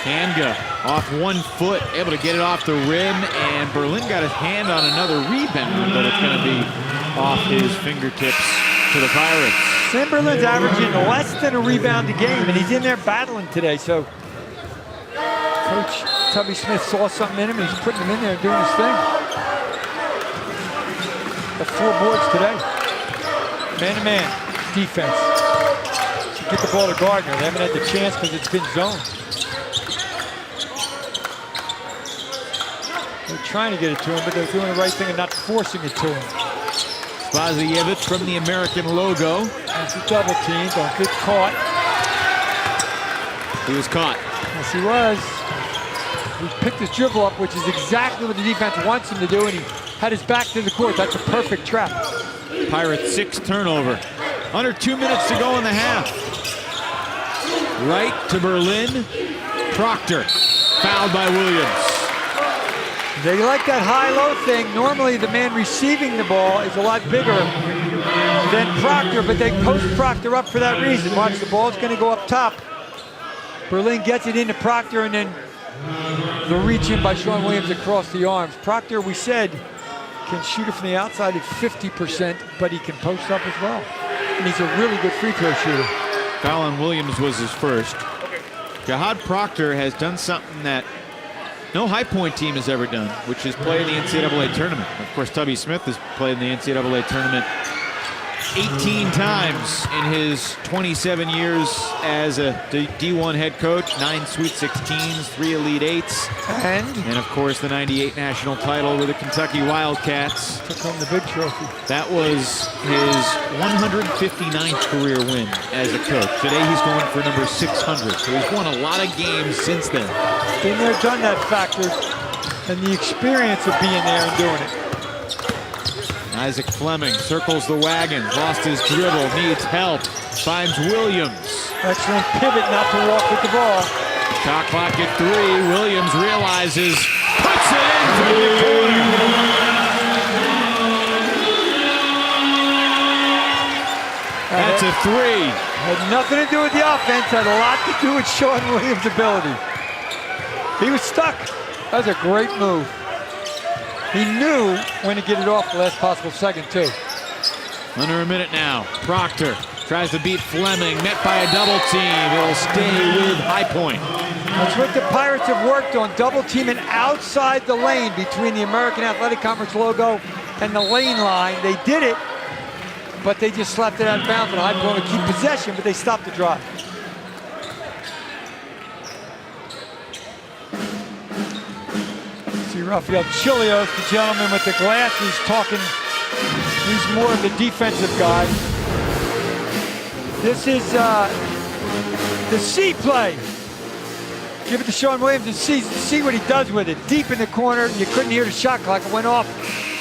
Speaker 1: Kanga off 1 foot, able to get it off the rim, and Berlin got his hand on another rebound, but it's going to be off his fingertips to the Pirates.
Speaker 2: Sam Berlin's averaging less than a rebound a game, and he's in there battling today. So Coach Tubby Smith saw something in him, and he's putting him in there doing his thing. Got 4 boards today. Man-to-man defense. So get the ball to Gardner. They haven't had the chance because it's been zoned. They're trying to get it to him, but they're doing the right thing and not forcing it to him.
Speaker 1: Spazijevich from the American logo.
Speaker 2: That's a double team. Don't get caught.
Speaker 1: He was caught.
Speaker 2: Yes, he was. He picked his dribble up, which is exactly what the defense wants him to do, and he had his back to the court. That's a perfect trap.
Speaker 1: Pirates 6th turnover. Under 2 minutes to go in the half. Right to Berlin. Proctor fouled by Williams.
Speaker 2: They like that high-low thing. Normally, the man receiving the ball is a lot bigger than Proctor, but they post Proctor up for that reason. Watch, the ball's going to go up top. Berlin gets it into Proctor, and then the reach in by Sean Williams across the arms. Proctor, we said, can shoot it from the outside at 50%, but he can post up as well. And he's a really good free throw shooter.
Speaker 1: Foul on Williams was his first. Jahad Proctor has done something that no High Point team has ever done, which is play in the NCAA tournament. Of course, Tubby Smith has played in the NCAA tournament 18 times in his 27 years as a D1 head coach, 9 Sweet 16s, 3 Elite 8s, and of course the 98 national title with the Kentucky Wildcats.
Speaker 2: Took home the big trophy.
Speaker 1: That was his 159th career win as a coach. Today he's going for number 600, so he's won a lot of games since then.
Speaker 2: Been there, done that factor, and the experience of being there and doing it.
Speaker 1: Isaac Fleming circles the wagons, lost his dribble, needs help, finds Williams.
Speaker 2: Excellent pivot not to walk with the ball.
Speaker 1: Shot clock at 3, Williams realizes, puts it in through the corner. That's a 3.
Speaker 2: Had nothing to do with the offense, had a lot to do with Sean Williams' ability. He was stuck. That was a great move. He knew when to get it off the last possible second, too.
Speaker 1: Under a minute now. Proctor tries to beat Fleming, met by a double team. He'll stay with High Point.
Speaker 2: That's what the Pirates have worked on, double teaming outside the lane between the American Athletic Conference logo and the lane line. They did it, but they just slapped it out of bounds, and High Point to keep possession, but they stopped the drive. Rafael Chilios, the gentleman with the glasses, talking. He's more of the defensive guy. This is the C play. Give it to Sean Williams and see what he does with it. Deep in the corner, you couldn't hear the shot clock. It went off.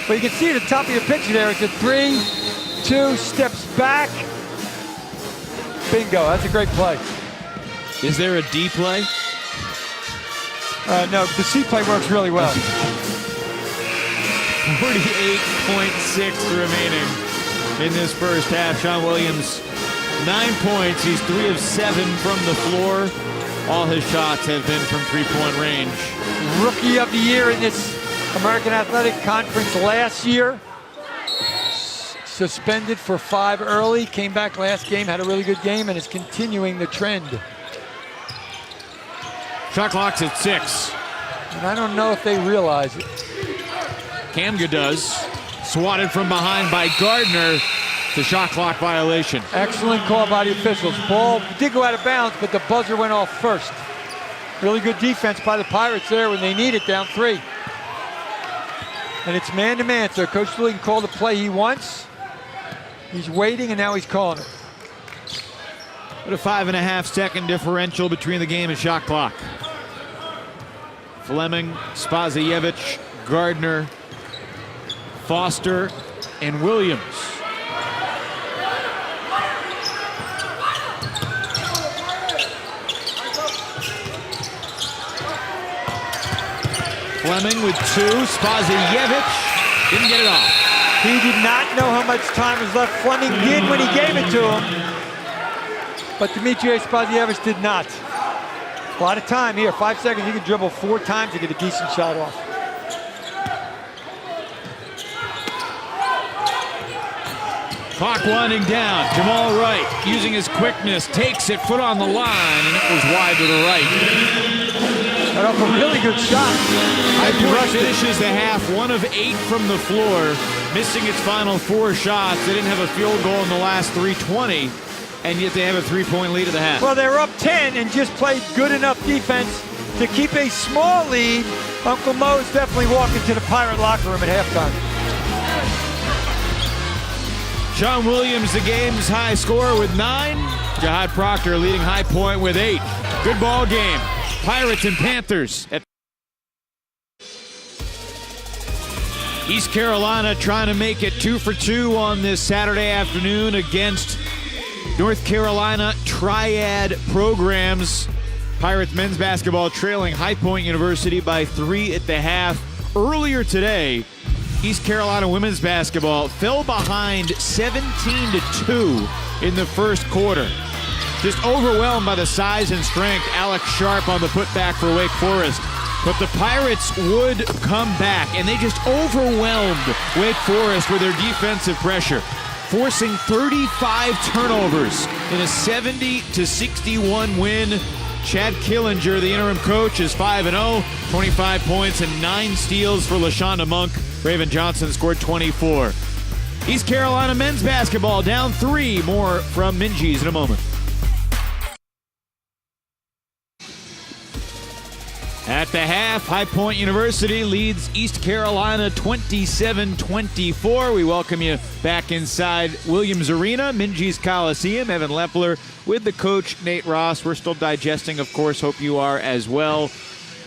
Speaker 2: But you can see at the top of your picture there, it's a 3, 2, steps back. Bingo, that's a great play.
Speaker 1: Is there a D play?
Speaker 2: No, the C play works really well.
Speaker 1: 48.6 remaining in this first half. Sean Williams, 9 points. He's 3 of 7 from the floor. All his shots have been from three-point range.
Speaker 2: Rookie of the year in this American Athletic Conference last year. Suspended for 5 early. Came back last game, had a really good game, and is continuing the trend.
Speaker 1: Shot clock's at 6.
Speaker 2: And I don't know if they realize it.
Speaker 1: Kamga does. Swatted from behind by Gardner. The shot clock violation.
Speaker 2: Excellent call by the officials. Ball did go out of bounds, but the buzzer went off first. Really good defense by the Pirates there when they need it, down 3. And it's man-to-man, so Coach Lee can call the play he wants. He's waiting, and now he's calling it.
Speaker 1: But a 5.5-second differential between the game and shot clock. Fleming, Spazijevich, Gardner, Foster, and Williams. Fleming with 2, Spazijevich didn't get it off.
Speaker 2: He did not know how much time was left. Fleming did when he gave it to him, but Dmitry Spazijevich did not. A lot of time here. 5 seconds, you can dribble 4 times to get a decent shot off.
Speaker 1: Clock winding down. Jamal Wright, using his quickness, takes it, foot on the line, and it was wide to the right.
Speaker 2: Got off a really good shot.
Speaker 1: High Point finishes the half 1 of 8 from the floor, missing its final 4 shots. They didn't have a field goal in the last 3:20, and yet they have a 3-point lead at the half.
Speaker 2: Well, they were up 10 and just played good enough defense to keep a small lead. Uncle Mo's definitely walking to the Pirate locker room at halftime.
Speaker 1: Sean Williams, the game's high scorer with 9. Jahad Proctor leading High Point with 8. Good ball game. Pirates and Panthers. East Carolina trying to make it 2 for 2 on this Saturday afternoon against North Carolina Triad programs. Pirates men's basketball trailing High Point University by 3 at the half. Earlier today, East Carolina women's basketball fell behind 17-2 in the first quarter. Just overwhelmed by the size and strength. Alex Sharp on the putback for Wake Forest. But the Pirates would come back, and they just overwhelmed Wake Forest with their defensive pressure, forcing 35 turnovers in a 70-61 win. Chad Killinger, the interim coach, is 5-0, 25 points and 9 steals for LaShonda Monk. Raven Johnson scored 24. East Carolina men's basketball down 3. More from Minji's in a moment. At the half, High Point University leads East Carolina 27-24. We welcome you back inside Williams Arena, Minji's Coliseum. Evan Lepler with the coach, Nate Ross. We're still digesting, of course. Hope you are as well.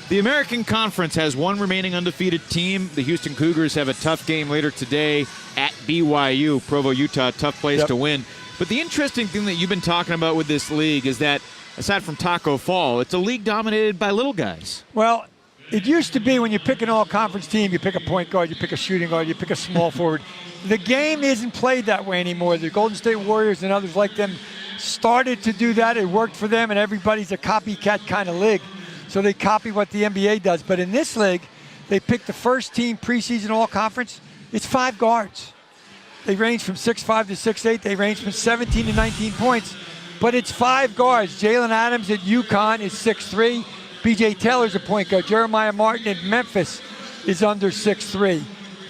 Speaker 1: The American Conference has 1 remaining undefeated team. The Houston Cougars have a tough game later today at BYU, Provo, Utah. Tough place to win. But the interesting thing that you've been talking about with this league is that, aside from Taco Fall, it's a league dominated by little guys.
Speaker 2: Well, it used to be when you pick an all-conference team, you pick a point guard, you pick a shooting guard, you pick a small forward. The game isn't played that way anymore. The Golden State Warriors and others like them started to do that. It worked for them, and everybody's a copycat kind of league. So they copy what the NBA does. But in this league, they pick the first team preseason all-conference. It's 5 guards. They range from 6'5 to 6'8. They range from 17 to 19 points. But it's 5 guards. Jalen Adams at UConn is 6'3". B.J. Taylor's a point guard. Jeremiah Martin at Memphis is under 6'3".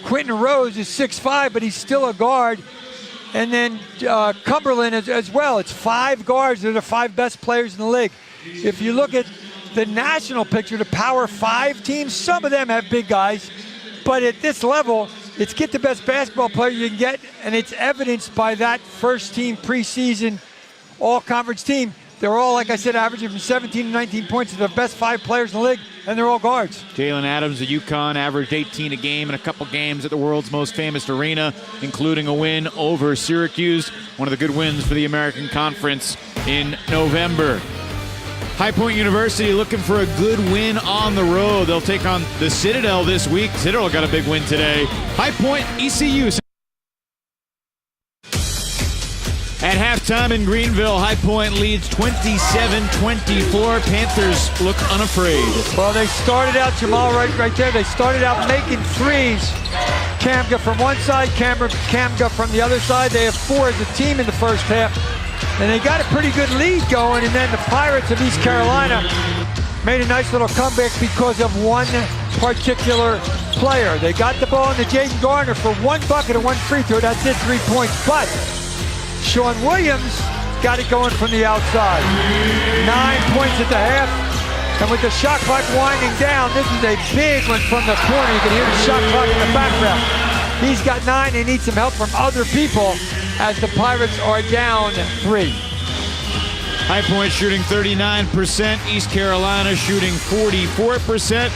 Speaker 2: Quentin Rose is 6'5", but he's still a guard. And then Cumberland as well. It's 5 guards. They're the 5 best players in the league. If you look at the national picture, the Power 5 teams, some of them have big guys. But at this level, it's get the best basketball player you can get, and it's evidenced by that first team preseason all-conference team. They're all, like I said, averaging from 17 to 19 points. They're the best 5 players in the league, and they're all guards.
Speaker 1: Jalen Adams at UConn averaged 18 a game in a couple games at the world's most famous arena, including a win over Syracuse, one of the good wins for the American Conference in November. High Point University looking for a good win on the road. They'll take on the Citadel this week. Citadel got a big win today. High Point, ECU. At halftime in Greenville, High Point leads 27-24. Panthers look unafraid.
Speaker 2: Well, they started out, Jamal right there, they started out making threes. Kamga from one side, Kamga from the other side. They have 4 as a team in the first half. And they got a pretty good lead going, and then the Pirates of East Carolina made a nice little comeback because of one particular player. They got the ball into Jaden Garner for 1 bucket and 1 free throw. That's it, 3 points. But Sean Williams got it going from the outside. 9 points at the half. And with the shot clock winding down, this is a big one from the corner. You can hear the shot clock in the background. He's got 9. They need some help from other people as the Pirates are down 3.
Speaker 1: High Point shooting 39%. East Carolina shooting 44%.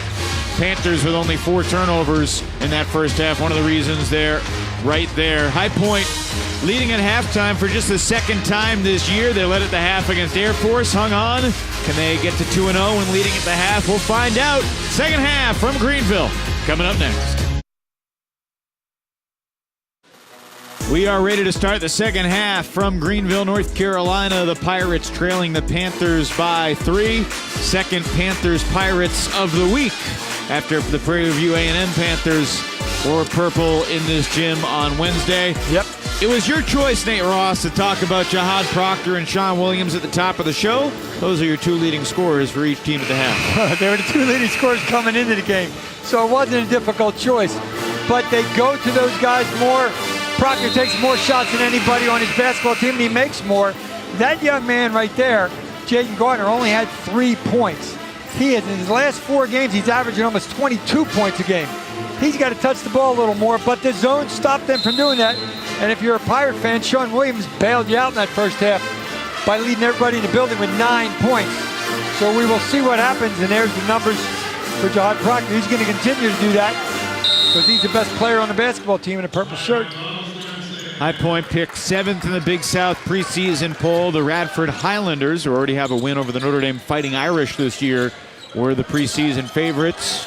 Speaker 1: Panthers with only 4 turnovers in that first half. One of the reasons they're right there. High Point leading at halftime for just the second time this year. They led at the half against Air Force, hung on. Can they get to 2-0 when leading at the half? We'll find out. Second half from Greenville coming up next. We are ready to start the second half from Greenville, North Carolina. The Pirates trailing the Panthers by 3. Second Panthers-Pirates of the week after the Prairie View A&M Panthers wore purple in this gym on Wednesday.
Speaker 2: Yep.
Speaker 1: It was your choice, Nate Ross, to talk about Jihad Proctor and Sean Williams at the top of the show. Those are your two leading scorers for each team at the half.
Speaker 2: They were the two leading scorers coming into the game, so it wasn't a difficult choice. But they go to those guys more. Proctor takes more shots than anybody on his basketball team, and he makes more. That young man right there, Jaden Gardner, only had 3 points. He has, in his last 4 games, he's averaging almost 22 points a game. He's got to touch the ball a little more, but the zone stopped them from doing that. And if you're a Pirate fan, Sean Williams bailed you out in that first half by leading everybody in the building with 9 points. So we will see what happens, and there's the numbers for Jihad Proctor. He's going to continue to do that because he's the best player on the basketball team in a purple shirt.
Speaker 1: High Point picked 7th in the Big South preseason poll. The Radford Highlanders, who already have a win over the Notre Dame Fighting Irish this year, were the preseason favorites.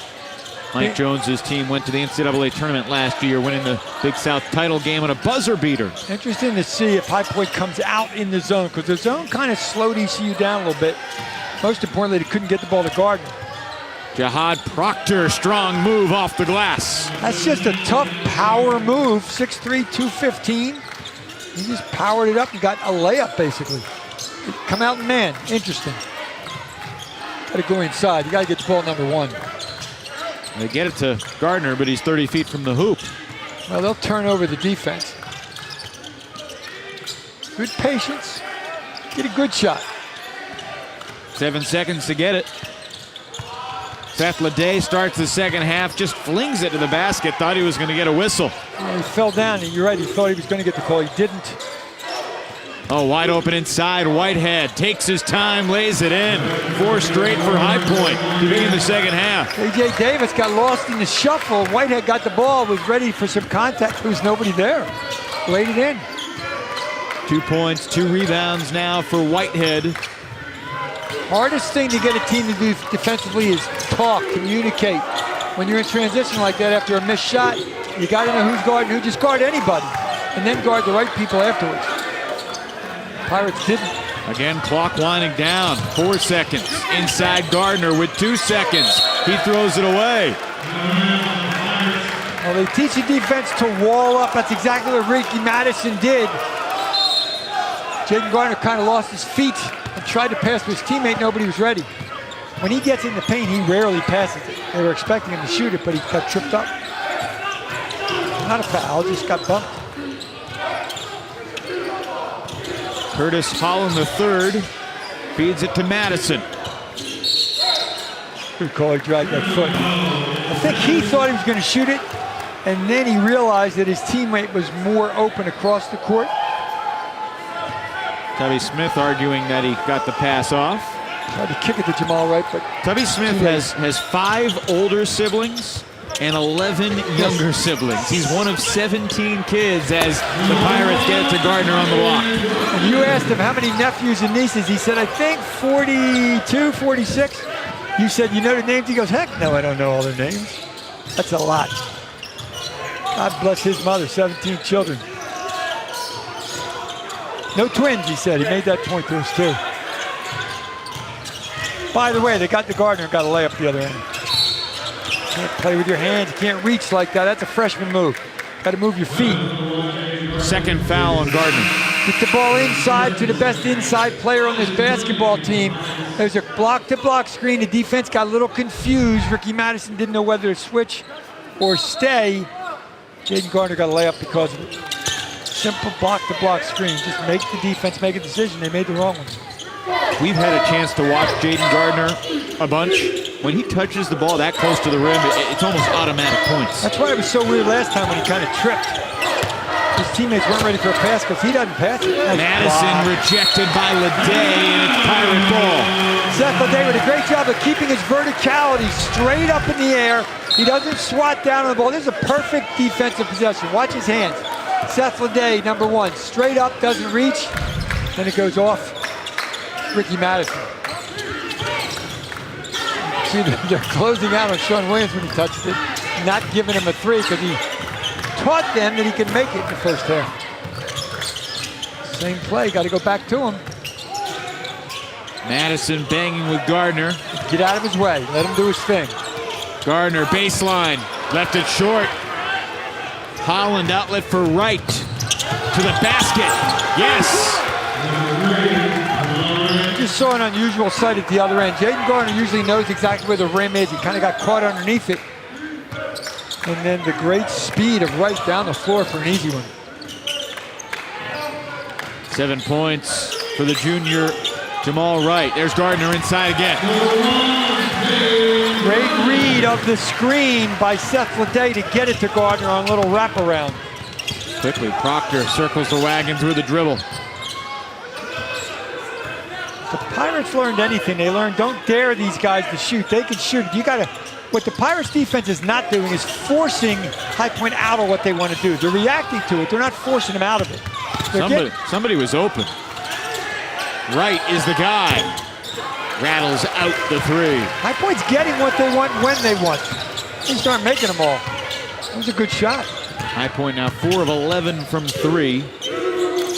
Speaker 1: Mike Jones's team went to the NCAA tournament last year, winning the Big South title game on a buzzer beater.
Speaker 2: Interesting to see if High Point comes out in the zone, because the zone kind of slowed ECU down a little bit. Most importantly, they couldn't get the ball to Gardner.
Speaker 1: Jihad Proctor, strong move off the glass.
Speaker 2: That's just a tough power move, 6'3", 215. He just powered it up and got a layup, basically. Come out and man, interesting. Got to go inside. You got to get the ball number 1.
Speaker 1: They get it to Gardner, but he's 30 feet from the hoop.
Speaker 2: Well, they'll turn over the defense. Good patience. Get a good shot.
Speaker 1: 7 seconds to get it. Seth Leday starts the second half, just flings it to the basket. Thought he was going to get a whistle.
Speaker 2: Yeah, he fell down, and you're right, he thought he was going to get the call. He didn't.
Speaker 1: Oh, wide open inside. Whitehead takes his time, lays it in. 4 straight for High Point to begin the second half.
Speaker 2: A.J. Davis got lost in the shuffle. Whitehead got the ball, was ready for some contact. There was nobody there. Laid it in.
Speaker 1: 2 points, 2 rebounds now for Whitehead.
Speaker 2: Hardest thing to get a team to do defensively is talk, communicate. When you're in transition like that after a missed shot, you got to know who's guarding who. Just guard anybody, and then guard the right people afterwards. Pirates didn't.
Speaker 1: Again, clock winding down. 4 seconds. Inside Gardner with 2 seconds. He throws it away.
Speaker 2: Well, they teach the defense to wall up. That's exactly what Ricky Madison did. Jaden Gardner kind of lost his feet and tried to pass to his teammate. Nobody was ready. When he gets in the paint, he rarely passes it. They were expecting him to shoot it, but he got tripped up. Not a foul, just got bumped.
Speaker 1: Curtis Holland III feeds it to Madison.
Speaker 2: Good call, he dragged that foot. I think he thought he was going to shoot it, and then he realized that his teammate was more open across the court.
Speaker 1: Tubby Smith arguing that he got the pass off.
Speaker 2: Tried to kick it to Jamal Wright, but
Speaker 1: Tubby Smith has 5 older siblings and 11 younger siblings. He's one of 17 kids as the Pirates get it to Gardner on the block.
Speaker 2: And you asked him how many nephews and nieces. He said, I think 42, 46. You said, you know the names? He goes, heck no, I don't know all their names. That's a lot. God bless his mother, 17 children. No twins, he said. He made that point to us, too. By the way, they got the Gardner and got a layup the other end. You can't play with your hands. You can't reach like that. That's a freshman move. Got to move your feet.
Speaker 1: Second foul on Gardner.
Speaker 2: Get the ball inside to the best inside player on this basketball team. There's a block-to-block screen. The defense got a little confused. Ricky Madison didn't know whether to switch or stay. Jaden Gardner got a layup because of it. Simple block-to-block screen. Just make the defense make a decision. They made the wrong one.
Speaker 1: We've had a chance to watch Jaden Gardner a bunch. When he touches the ball that close to the rim, it's almost automatic points.
Speaker 2: That's why it was so weird last time when he kind of tripped. His teammates weren't ready for a pass because he doesn't pass it.
Speaker 1: Madison rejected by Leday, and it's Pirate ball.
Speaker 2: Seth Leday with a great job of keeping his verticality straight up in the air. He doesn't swat down on the ball. This is a perfect defensive possession. Watch his hands. Seth Leday, number 1, straight up, doesn't reach. Then it goes off Ricky Madison. See, they're closing out on Sean Williams when he touched it, not giving him a 3 because he taught them that he could make it in the first half. Same play, got to go back to him.
Speaker 1: Madison banging with Gardner.
Speaker 2: Get out of his way, let him do his thing.
Speaker 1: Gardner, baseline, left it short. Holland, outlet for Wright. To the basket, yes!
Speaker 2: Just saw an unusual sight at the other end. Jaden Gardner usually knows exactly where the rim is. He kind of got caught underneath it. And then the great speed of Wright down the floor for an easy one.
Speaker 1: 7 points for the junior Jamal Wright. There's Gardner inside again.
Speaker 2: Great read of the screen by Seth Leday to get it to Gardner on a little wraparound.
Speaker 1: Quickly, Proctor circles the wagons with a dribble.
Speaker 2: The Pirates learned anything. They learned don't dare these guys to shoot. They can shoot. You gotta. What the Pirates defense is not doing is forcing High Point out of what they want to do. They're reacting to it. They're not forcing them out of it.
Speaker 1: Somebody was open. Wright is the guy. Rattles out the three.
Speaker 2: High Point's getting what they want when they want. They start making them all. That was a good shot.
Speaker 1: High Point now 4 of 11 from 3.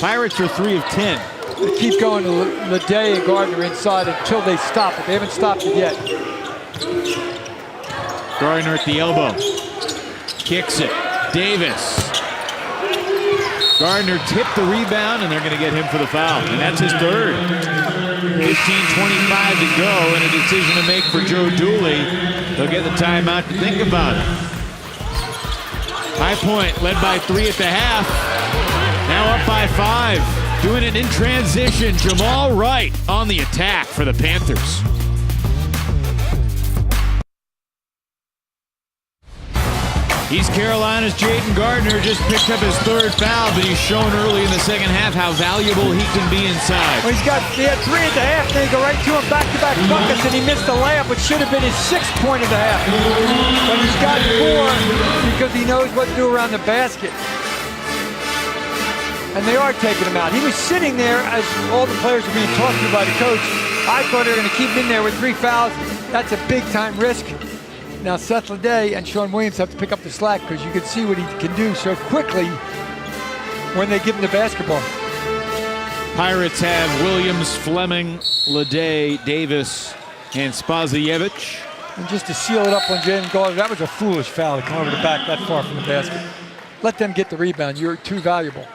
Speaker 1: Pirates are 3 of 10.
Speaker 2: They keep going to Leday and Gardner inside until they stop it. They haven't stopped it yet.
Speaker 1: Gardner at the elbow. Kicks it. Davis. Gardner tipped the rebound, and they're going to get him for the foul. And that's his third. 15:25 to go, and a decision to make for Joe Dooley. They'll get the timeout to think about it. High Point led by 3 at the half. Now up by 5. Doing it in transition. Jamal Wright on the attack for the Panthers. East Carolina's Jaden Gardner just picked up his 3rd foul, but he's shown early in the second half how valuable he can be inside.
Speaker 2: Well, he had 3 at the half, then he go right to him, back-to-back buckets, and he missed the layup, which should have been his 6th point of the half. But he's got 4 because he knows what to do around the basket. And they are taking him out. He was sitting there as all the players were being talked to by the coach. I thought they were going to keep him in there with 3 fouls. That's a big-time risk. Now Seth Leday and Sean Williams have to pick up the slack because you can see what he can do so quickly when they give him the basketball.
Speaker 1: Pirates have Williams, Fleming, Leday, Davis, and Spazievich.
Speaker 2: And just to seal it up on Jaden Gardner, that was a foolish foul to come over the back that far from the basket. Let them get the rebound. You're too valuable.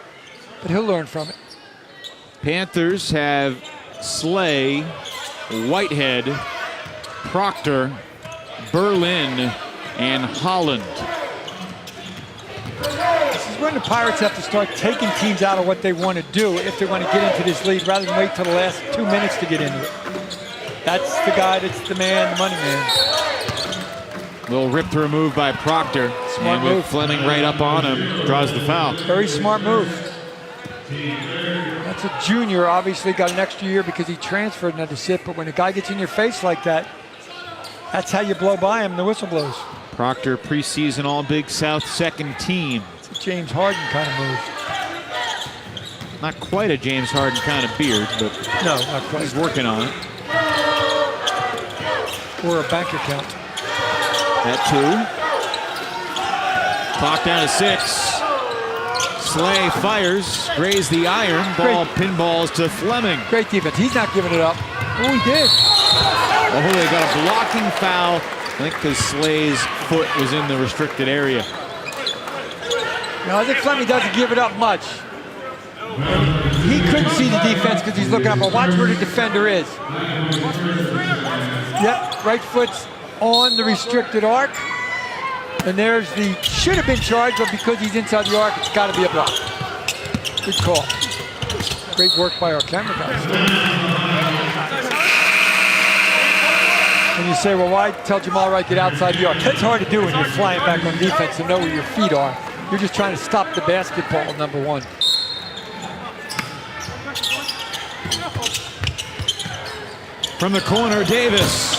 Speaker 2: But he'll learn from it.
Speaker 1: Panthers have Slay, Whitehead, Proctor, Berlin, and Holland.
Speaker 2: This is when the Pirates have to start taking teams out of what they want to do if they want to get into this lead rather than wait till the last 2 minutes to get into it. That's the guy, that's the man, the money man.
Speaker 1: Little rip through move by Proctor.
Speaker 2: Smart
Speaker 1: and with
Speaker 2: move.
Speaker 1: Fleming right up on him, draws the foul.
Speaker 2: Very smart move. That's a junior, obviously got an extra year because he transferred and had to sit, but when a guy gets in your face like that, that's how you blow by him, the whistle blows.
Speaker 1: Proctor, preseason All-Big South 2nd team.
Speaker 2: It's a James Harden kind of move.
Speaker 1: Not quite a James Harden kind of beard, but
Speaker 2: no, not quite.
Speaker 1: He's working on it.
Speaker 2: Or a bank account.
Speaker 1: That 2. Clock down to 6. Slay fires, grazed the iron. Ball pinballs to Fleming.
Speaker 2: Great defense. He's not giving it up. Oh, he did.
Speaker 1: Oh, they got a blocking foul. I think because Slay's foot was in the restricted area.
Speaker 2: No, I think Fleming doesn't give it up much. He couldn't see the defense because he's looking up, but watch where the defender is. Yep, right foot's on the restricted arc. And there's the, should have been charged, but because he's inside the arc, it's got to be a block. Good call. Great work by our camera guys. And you say, well, why tell Jamal Wright get outside the arc? That's hard to do when you're flying back on defense and know where your feet are. You're just trying to stop the basketball, number 1.
Speaker 1: From the corner, Davis.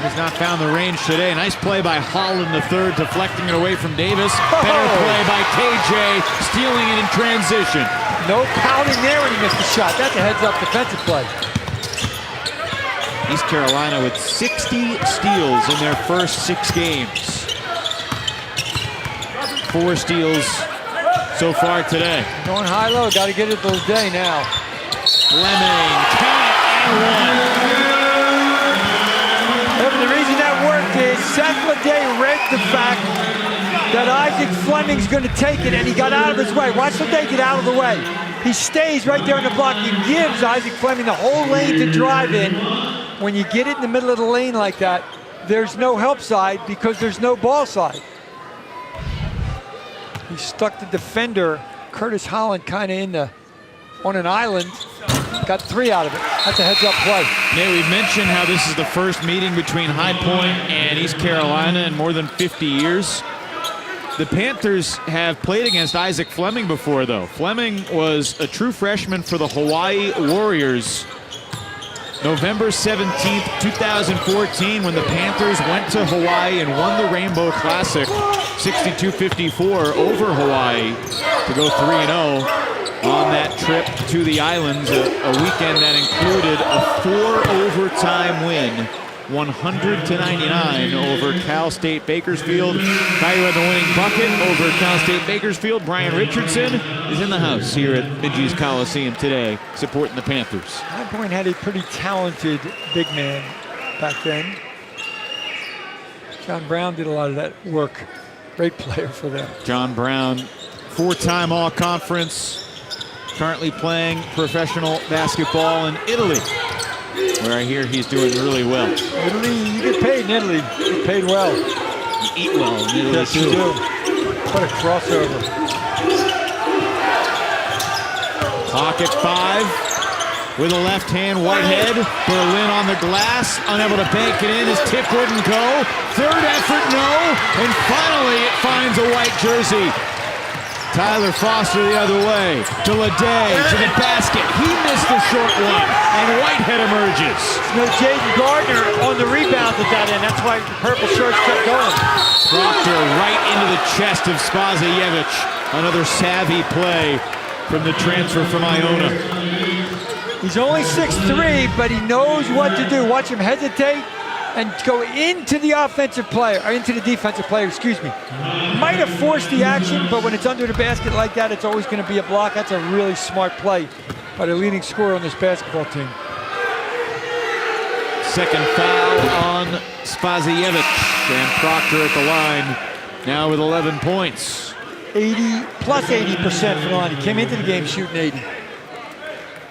Speaker 1: He's not found the range today. Nice play by Holland III, deflecting it away from Davis. Better play by KJ, stealing it in transition.
Speaker 2: No pouting there when he missed the shot. That's a heads-up defensive play.
Speaker 1: East Carolina with 60 steals in their first 6 games. 4 steals so far today.
Speaker 2: Going high-low, got to get it to Leday now.
Speaker 1: Fleming, count it, and one.
Speaker 2: The reason that worked is Seth Leday read the fact that Isaac Fleming's going to take it, and he got out of his way. Watch Leday get out of the way. He stays right there in the block. He gives Isaac Fleming the whole lane to drive in. When you get it in the middle of the lane like that, there's no help side because there's no ball side. He stuck the defender, Curtis Holland, kind of on an island. Got 3 out of it. That's a heads-up play.
Speaker 1: Yeah, we mentioned how this is the first meeting between High Point and East Carolina in more than 50 years. The Panthers have played against Isaac Fleming before, though. Fleming was a true freshman for the Hawaii Warriors. November 17th, 2014, when the Panthers went to Hawaii and won the Rainbow Classic 62-54 over Hawaii to go 3-0 on that trip to the islands, a weekend that included a 4-overtime win, 100-99 over Cal State Bakersfield. Guy who had the winning bucket over Cal State Bakersfield, Brian Richardson, is in the house here at Minji's Coliseum today, supporting the Panthers.
Speaker 2: High Point had a pretty talented big man back then. John Brown did a lot of that work. Great player for them.
Speaker 1: John Brown, 4-time All-Conference, currently playing professional basketball in Italy, where I hear he's doing really well.
Speaker 2: Italy, you get paid in Italy. You get paid well.
Speaker 1: You eat well in Italy,
Speaker 2: yes,
Speaker 1: too.
Speaker 2: You do. What a crossover.
Speaker 1: Clock at 5 with a left hand, Whitehead. Berlin on the glass, unable to bank it in. His tip wouldn't go. Third effort, no. And finally, it finds a white jersey. Tyler Foster the other way to Leday, to the basket. He missed the short one, and Whitehead emerges.
Speaker 2: No, Jaden Gardner on the rebound at that end. That's why the purple shirts kept going.
Speaker 1: Proctor right into the chest of Spazievich. Another savvy play from the transfer from Iona.
Speaker 2: He's only 6'3", but he knows what to do. Watch him hesitate and go into the offensive player, or into the defensive player, excuse me. Might have forced the action, but when it's under the basket like that, it's always going to be a block. That's a really smart play by the leading scorer on this basketball team.
Speaker 1: Second foul on Spazievich, and Proctor at the line now with 11 points.
Speaker 2: 80% from the line. He came into the game shooting 80.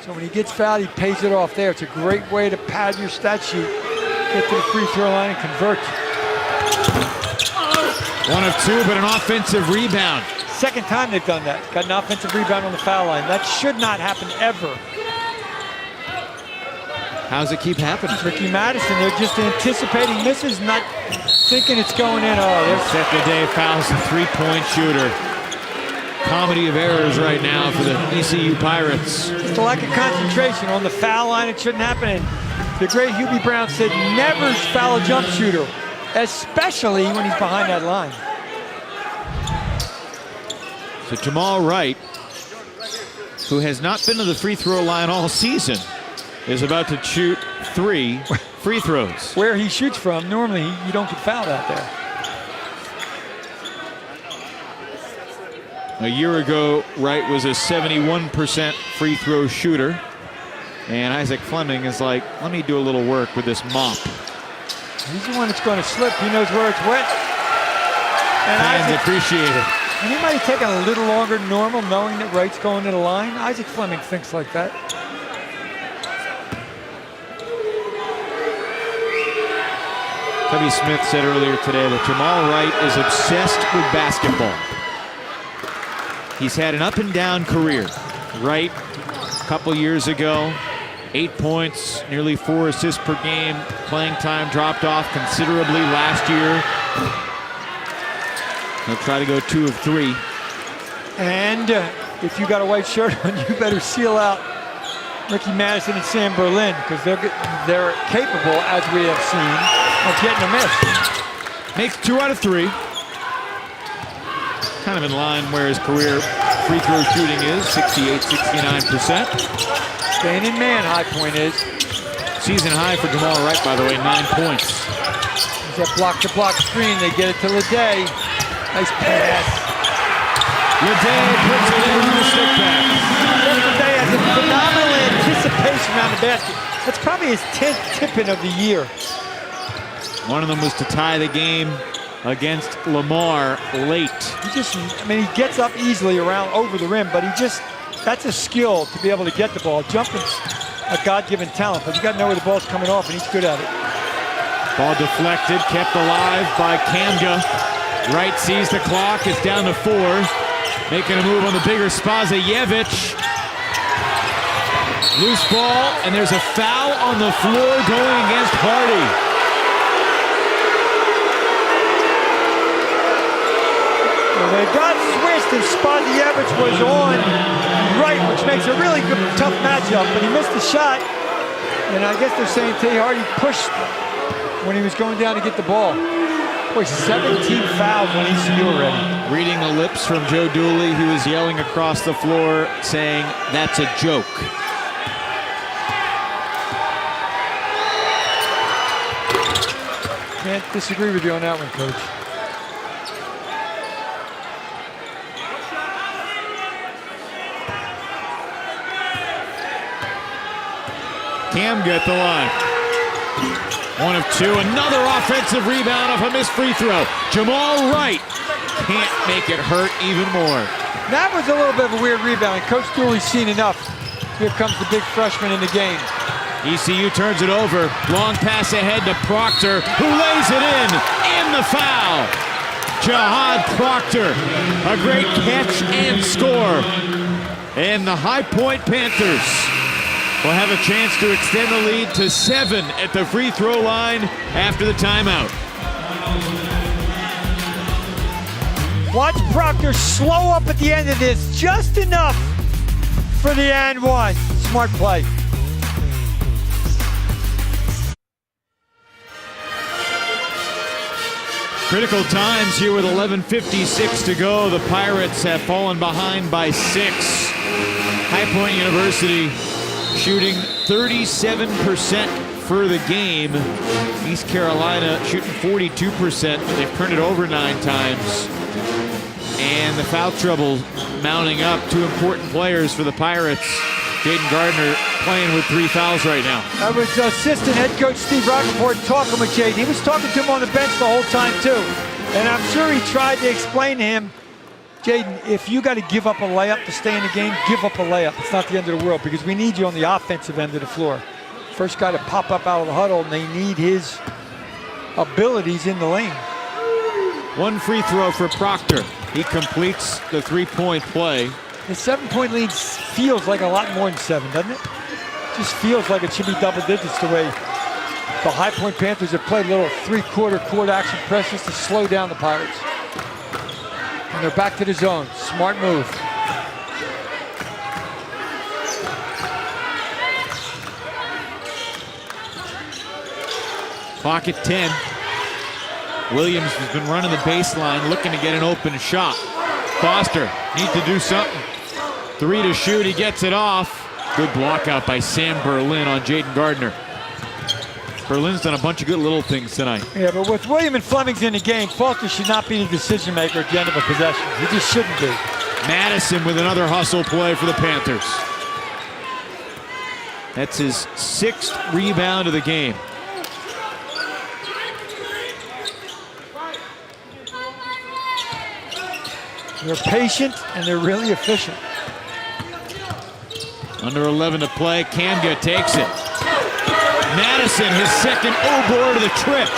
Speaker 2: So when he gets fouled, he pays it off there. It's a great way to pad your stat sheet. Get to the free throw line and convert.
Speaker 1: 1 of 2, but an offensive rebound.
Speaker 2: Second time they've done that. Got an offensive rebound on the foul line. That should not happen ever.
Speaker 1: How does it keep happening?
Speaker 2: Ricky Madison, they're just anticipating misses, not thinking it's going in. Oh, there's
Speaker 1: Seth Leday fouls the three-point shooter. Comedy of errors right now for the ECU Pirates.
Speaker 2: just a lack of concentration on the foul line. It shouldn't happen. And the great Hubie Brown said never foul a jump shooter, especially when he's behind that line.
Speaker 1: So Jamal Wright, who has not been to the free throw line all season, is about to shoot 3 free throws.
Speaker 2: Where he shoots from, normally you don't get fouled out there.
Speaker 1: A year ago, Wright was a 71% free throw shooter. And Isaac Fleming is like, let me do a little work with this mop.
Speaker 2: He's the one that's going to slip. He knows where it's wet. And
Speaker 1: Fans
Speaker 2: Isaac,
Speaker 1: appreciate it.
Speaker 2: and he might have taken a little longer than normal, knowing that Wright's going to the line. Isaac Fleming thinks like that.
Speaker 1: Tubby Smith said earlier today that Jamal Wright is obsessed with basketball. He's had an up and down career. Wright, a couple years ago, 8 points, nearly 4 assists per game. Playing time dropped off considerably last year. He'll try to go 2 of 3.
Speaker 2: And if you got a white shirt on, you better seal out Ricky Madison and Sam Berlin, because they're capable, as we have seen, of getting a miss.
Speaker 1: Makes 2 out of 3. Kind of in line where his career free throw shooting is, 68-69%.
Speaker 2: Staying in man, High Point is.
Speaker 1: Season high for Jamal Wright, by the way, 9 points.
Speaker 2: There's that block-to-block screen. They get it to Leday. Nice pass.
Speaker 1: Ledet puts it in on the stick back.
Speaker 2: Ledet has a phenomenal anticipation around the basket. That's probably his 10th tipping of the year.
Speaker 1: One of them was to tie the game against Lamar late.
Speaker 2: He gets up easily around over the rim, but that's a skill to be able to get the ball. Jumping's a God-given talent, but you got to know where the ball's coming off, and he's good at it.
Speaker 1: Ball deflected, kept alive by Kamga. Wright sees the clock, it's down to 4. Making a move on the bigger Spazajevic. Loose ball, and there's a foul on the floor going against Hardy.
Speaker 2: They got switched and Spazajevic was on right, which makes a really good, tough matchup, but he missed the shot. And I guess they're saying Tay Hardy pushed when he was going down to get the ball. Boy, 17 fouls on ECU already.
Speaker 1: Reading the lips from Joe Dooley, who was yelling across the floor, saying, "That's a joke."
Speaker 2: Can't disagree with you on that one, Coach.
Speaker 1: Kamga at the line. 1 of 2. Another offensive rebound off a missed free throw. Jamal Wright can't make it hurt even more.
Speaker 2: That was a little bit of a weird rebound. Coach Dooley's seen enough. Here comes the big freshman in the game.
Speaker 1: ECU turns it over. Long pass ahead to Proctor, who lays it in the foul. Jahad Proctor, a great catch and score. And the High Point Panthers will have a chance to extend the lead to 7 at the free throw line after the timeout.
Speaker 2: Watch Proctor slow up at the end of this, just enough for the and one. Smart play.
Speaker 1: Critical times here with 11:56 to go. The Pirates have fallen behind by 6. High Point University shooting 37% for the game. East Carolina shooting 42%. They've turned it over 9 times. And the foul trouble mounting up. 2 important players for the Pirates. Jaden Gardner playing with 3 fouls right now.
Speaker 2: That was assistant head coach Steve Rappaport talking with Jaden. He was talking to him on the bench the whole time too. And I'm sure he tried to explain to him, Jaden, if you got to give up a layup to stay in the game, give up a layup. It's not the end of the world because we need you on the offensive end of the floor. First guy to pop up out of the huddle, and they need his abilities in the lane.
Speaker 1: 1 free throw for Proctor. He completes the 3-point play.
Speaker 2: The 7-point lead feels like a lot more than 7, doesn't it? Just feels like it should be double digits the way the High Point Panthers have played a little 3/4 court action press just to slow down the Pirates. And they're back to the zone. Smart move.
Speaker 1: Clock at 10. Williams has been running the baseline, looking to get an open shot. Foster needs to do something. 3 to shoot, he gets it off. Good block out by Sam Berlin on Jaden Gardner. Berlin's done a bunch of good little things tonight.
Speaker 2: Yeah, but with William and Fleming's in the game, Foster should not be the decision maker at the end of a possession. He just shouldn't be.
Speaker 1: Madison with another hustle play for the Panthers. That's his 6th rebound of the game.
Speaker 2: They're patient and they're really efficient.
Speaker 1: Under 11 to play, Kamga takes it. Madison, his 2nd board of the trip.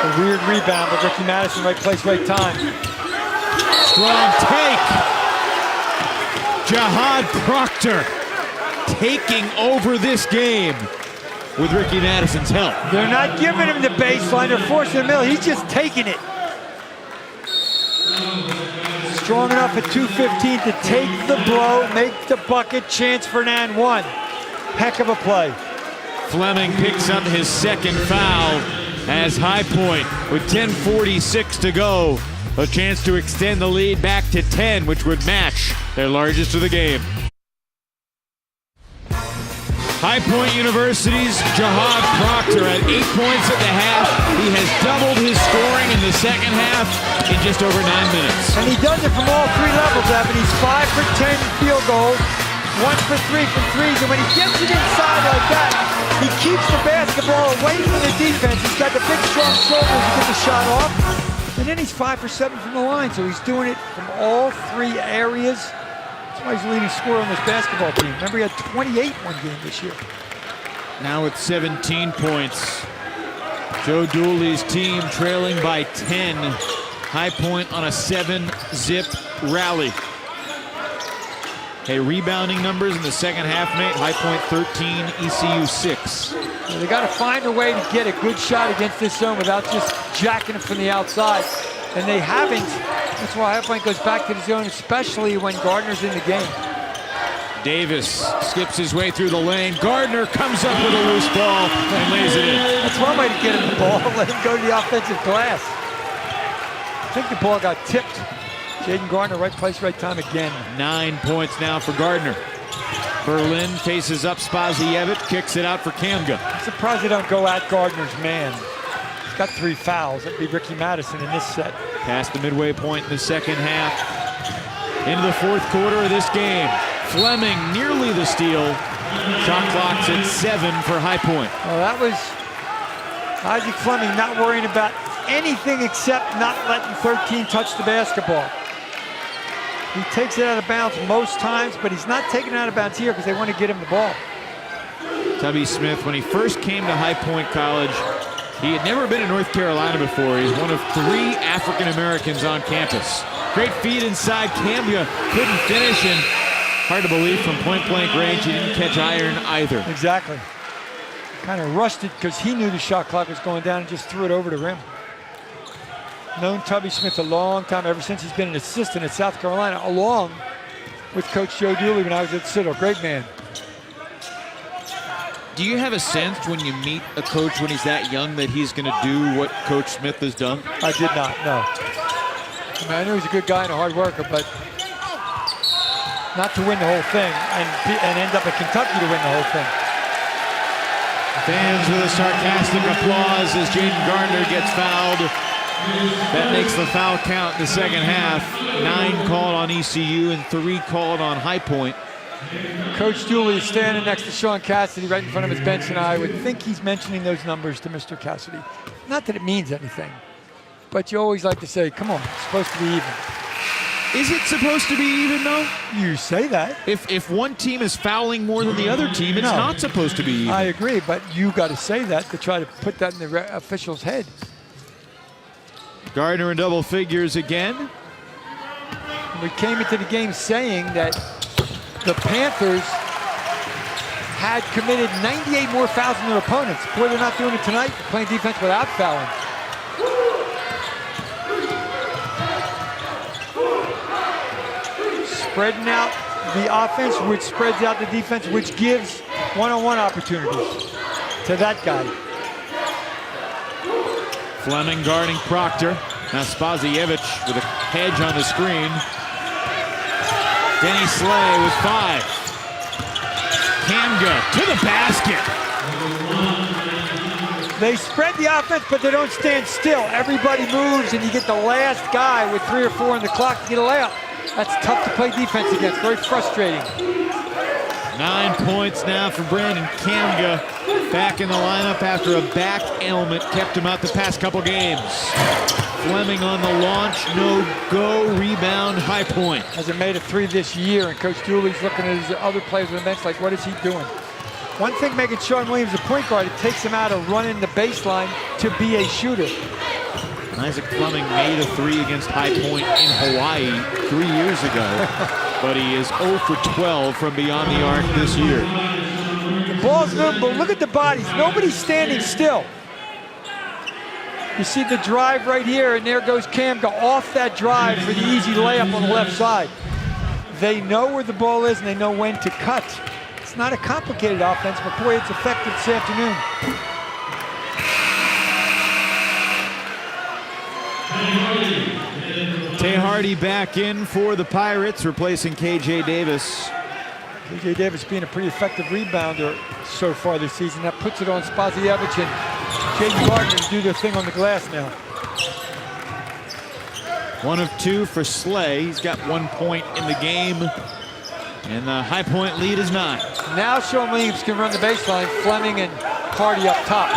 Speaker 2: A weird rebound, but Ricky Madison, right place, right time.
Speaker 1: Strong take. Jahad Proctor taking over this game with Ricky Madison's help.
Speaker 2: They're not giving him the baseline, they're forcing the middle. He's just taking it. Strong enough at 2:15 to take the blow, make the bucket, chance for an and one. Heck of a play.
Speaker 1: Fleming picks up his 2nd foul as High Point with 10:46 to go. A chance to extend the lead back to 10, which would match their largest of the game. High Point University's Jahad Proctor at 8 points at the half. He has doubled his scoring in the second half in just over 9 minutes.
Speaker 2: And he does it from all three levels, Evan. He's 5 for 10 field goals, 1 for 3 from threes. And when he gets it inside like that, he keeps the basketball away from the defense. He's got the big, strong shoulders to get the shot off. And then he's 5 for 7 from the line. So he's doing it from all three areas. That's why he's the leading scorer on this basketball team. Remember, he had 28 one game this year.
Speaker 1: Now with 17 points. Joe Dooley's team trailing by 10. High Point on a 7-zip rally. Hey, rebounding numbers in the second half, Nate. High Point 13, ECU 6.
Speaker 2: They got to find a way to get a good shot against this zone without just jacking it from the outside. And they haven't. That's why High Point goes back to the zone, especially when Gardner's in the game.
Speaker 1: Davis skips his way through the lane. Gardner comes up with a loose ball and lays it in.
Speaker 2: That's one way to get him the ball, let him go to the offensive glass. I think the ball got tipped. Jaden Gardner, right place, right time again. 9
Speaker 1: points now for Gardner. Berlin faces up Spazievic, kicks it out for Kamga.
Speaker 2: I'm surprised they don't go at Gardner's man. He's got 3 fouls. That'd be Ricky Madison in this set.
Speaker 1: Past the midway point in the second half. Into the fourth quarter of this game. Fleming nearly the steal. Shot clock's at 7 for High Point.
Speaker 2: Well, that was Isaac Fleming not worrying about anything except not letting 13 touch the basketball. He takes it out of bounds most times, but he's not taking it out of bounds here because they want to get him the ball.
Speaker 1: Tubby Smith, when he first came to High Point College, he had never been in North Carolina before. He's one of 3 African Americans on campus. Great feed inside. Kamga couldn't finish, and hard to believe from point-blank range he didn't catch iron either.
Speaker 2: Exactly. Kind of rushed it because he knew the shot clock was going down and just threw it over the rim. Known Tubby Smith a long time, ever since he's been an assistant at South Carolina, along with Coach Joe Dooley when I was at Citadel. Great man.
Speaker 1: Do you have a sense when you meet a coach when he's that young that he's going to do what Coach Smith has done?
Speaker 2: I did not, no. I mean, I knew he's a good guy and a hard worker, but not to win the whole thing and end up at Kentucky to win the whole thing.
Speaker 1: Fans with a sarcastic applause as Jaden Gardner gets fouled. That makes the foul count in the second half. 9 called on ECU and 3 called on High Point.
Speaker 2: Coach Dooley is standing next to Sean Cassidy right in front of his bench, and I would think he's mentioning those numbers to Mr. Cassidy. Not that it means anything, but you always like to say, come on, it's supposed to be even.
Speaker 1: Is it supposed to be even, though?
Speaker 2: You say that.
Speaker 1: If one team is fouling more than the other team, it's not supposed to be even.
Speaker 2: I agree, but you got to say that to try to put that in the official's head.
Speaker 1: Gardner in double figures again.
Speaker 2: We came into the game saying that the Panthers had committed 98 more fouls than their opponents. Boy, they're not doing it tonight. They're playing defense without fouling. Spreading out the offense, which spreads out the defense, which gives one-on-one opportunities to that guy.
Speaker 1: Fleming guarding Proctor. Now Spazievic with a hedge on the screen. Denny Slay with 5. Kamga to the basket.
Speaker 2: They spread the offense, but they don't stand still. Everybody moves, and you get the last guy with 3 or 4 on the clock to get a layup. That's tough to play defense against. Very frustrating.
Speaker 1: 9 points now for Brandon Kamga. Back in the lineup after a back ailment kept him out the past couple games. Fleming on the launch, no go, rebound, High Point.
Speaker 2: Hasn't made a 3 this year, and Coach Dooley's looking at his other players on the bench like, what is he doing? One thing making Sean Williams a point guard, it takes him out of running the baseline to be a shooter.
Speaker 1: Isaac Fleming made a 3 against High Point in Hawaii 3 years ago, but he is 0 for 12 from beyond the arc this year.
Speaker 2: The ball's moving, but look at the bodies. Nobody's standing still. You see the drive right here, and there goes Kamga off that drive for the easy layup on the left side. They know where the ball is, and they know when to cut. It's not a complicated offense, but boy, it's effective this afternoon.
Speaker 1: Tay Hardy back in for the Pirates, replacing KJ Davis.
Speaker 2: J.J. Davis being a pretty effective rebounder so far this season. That puts it on Spazievich and Jaden Gardner to do their thing on the glass now.
Speaker 1: 1 of 2 for Slay. He's got 1 point in the game. And the High Point lead is 9.
Speaker 2: Now Sean Williams can run the baseline. Fleming and Hardy up top.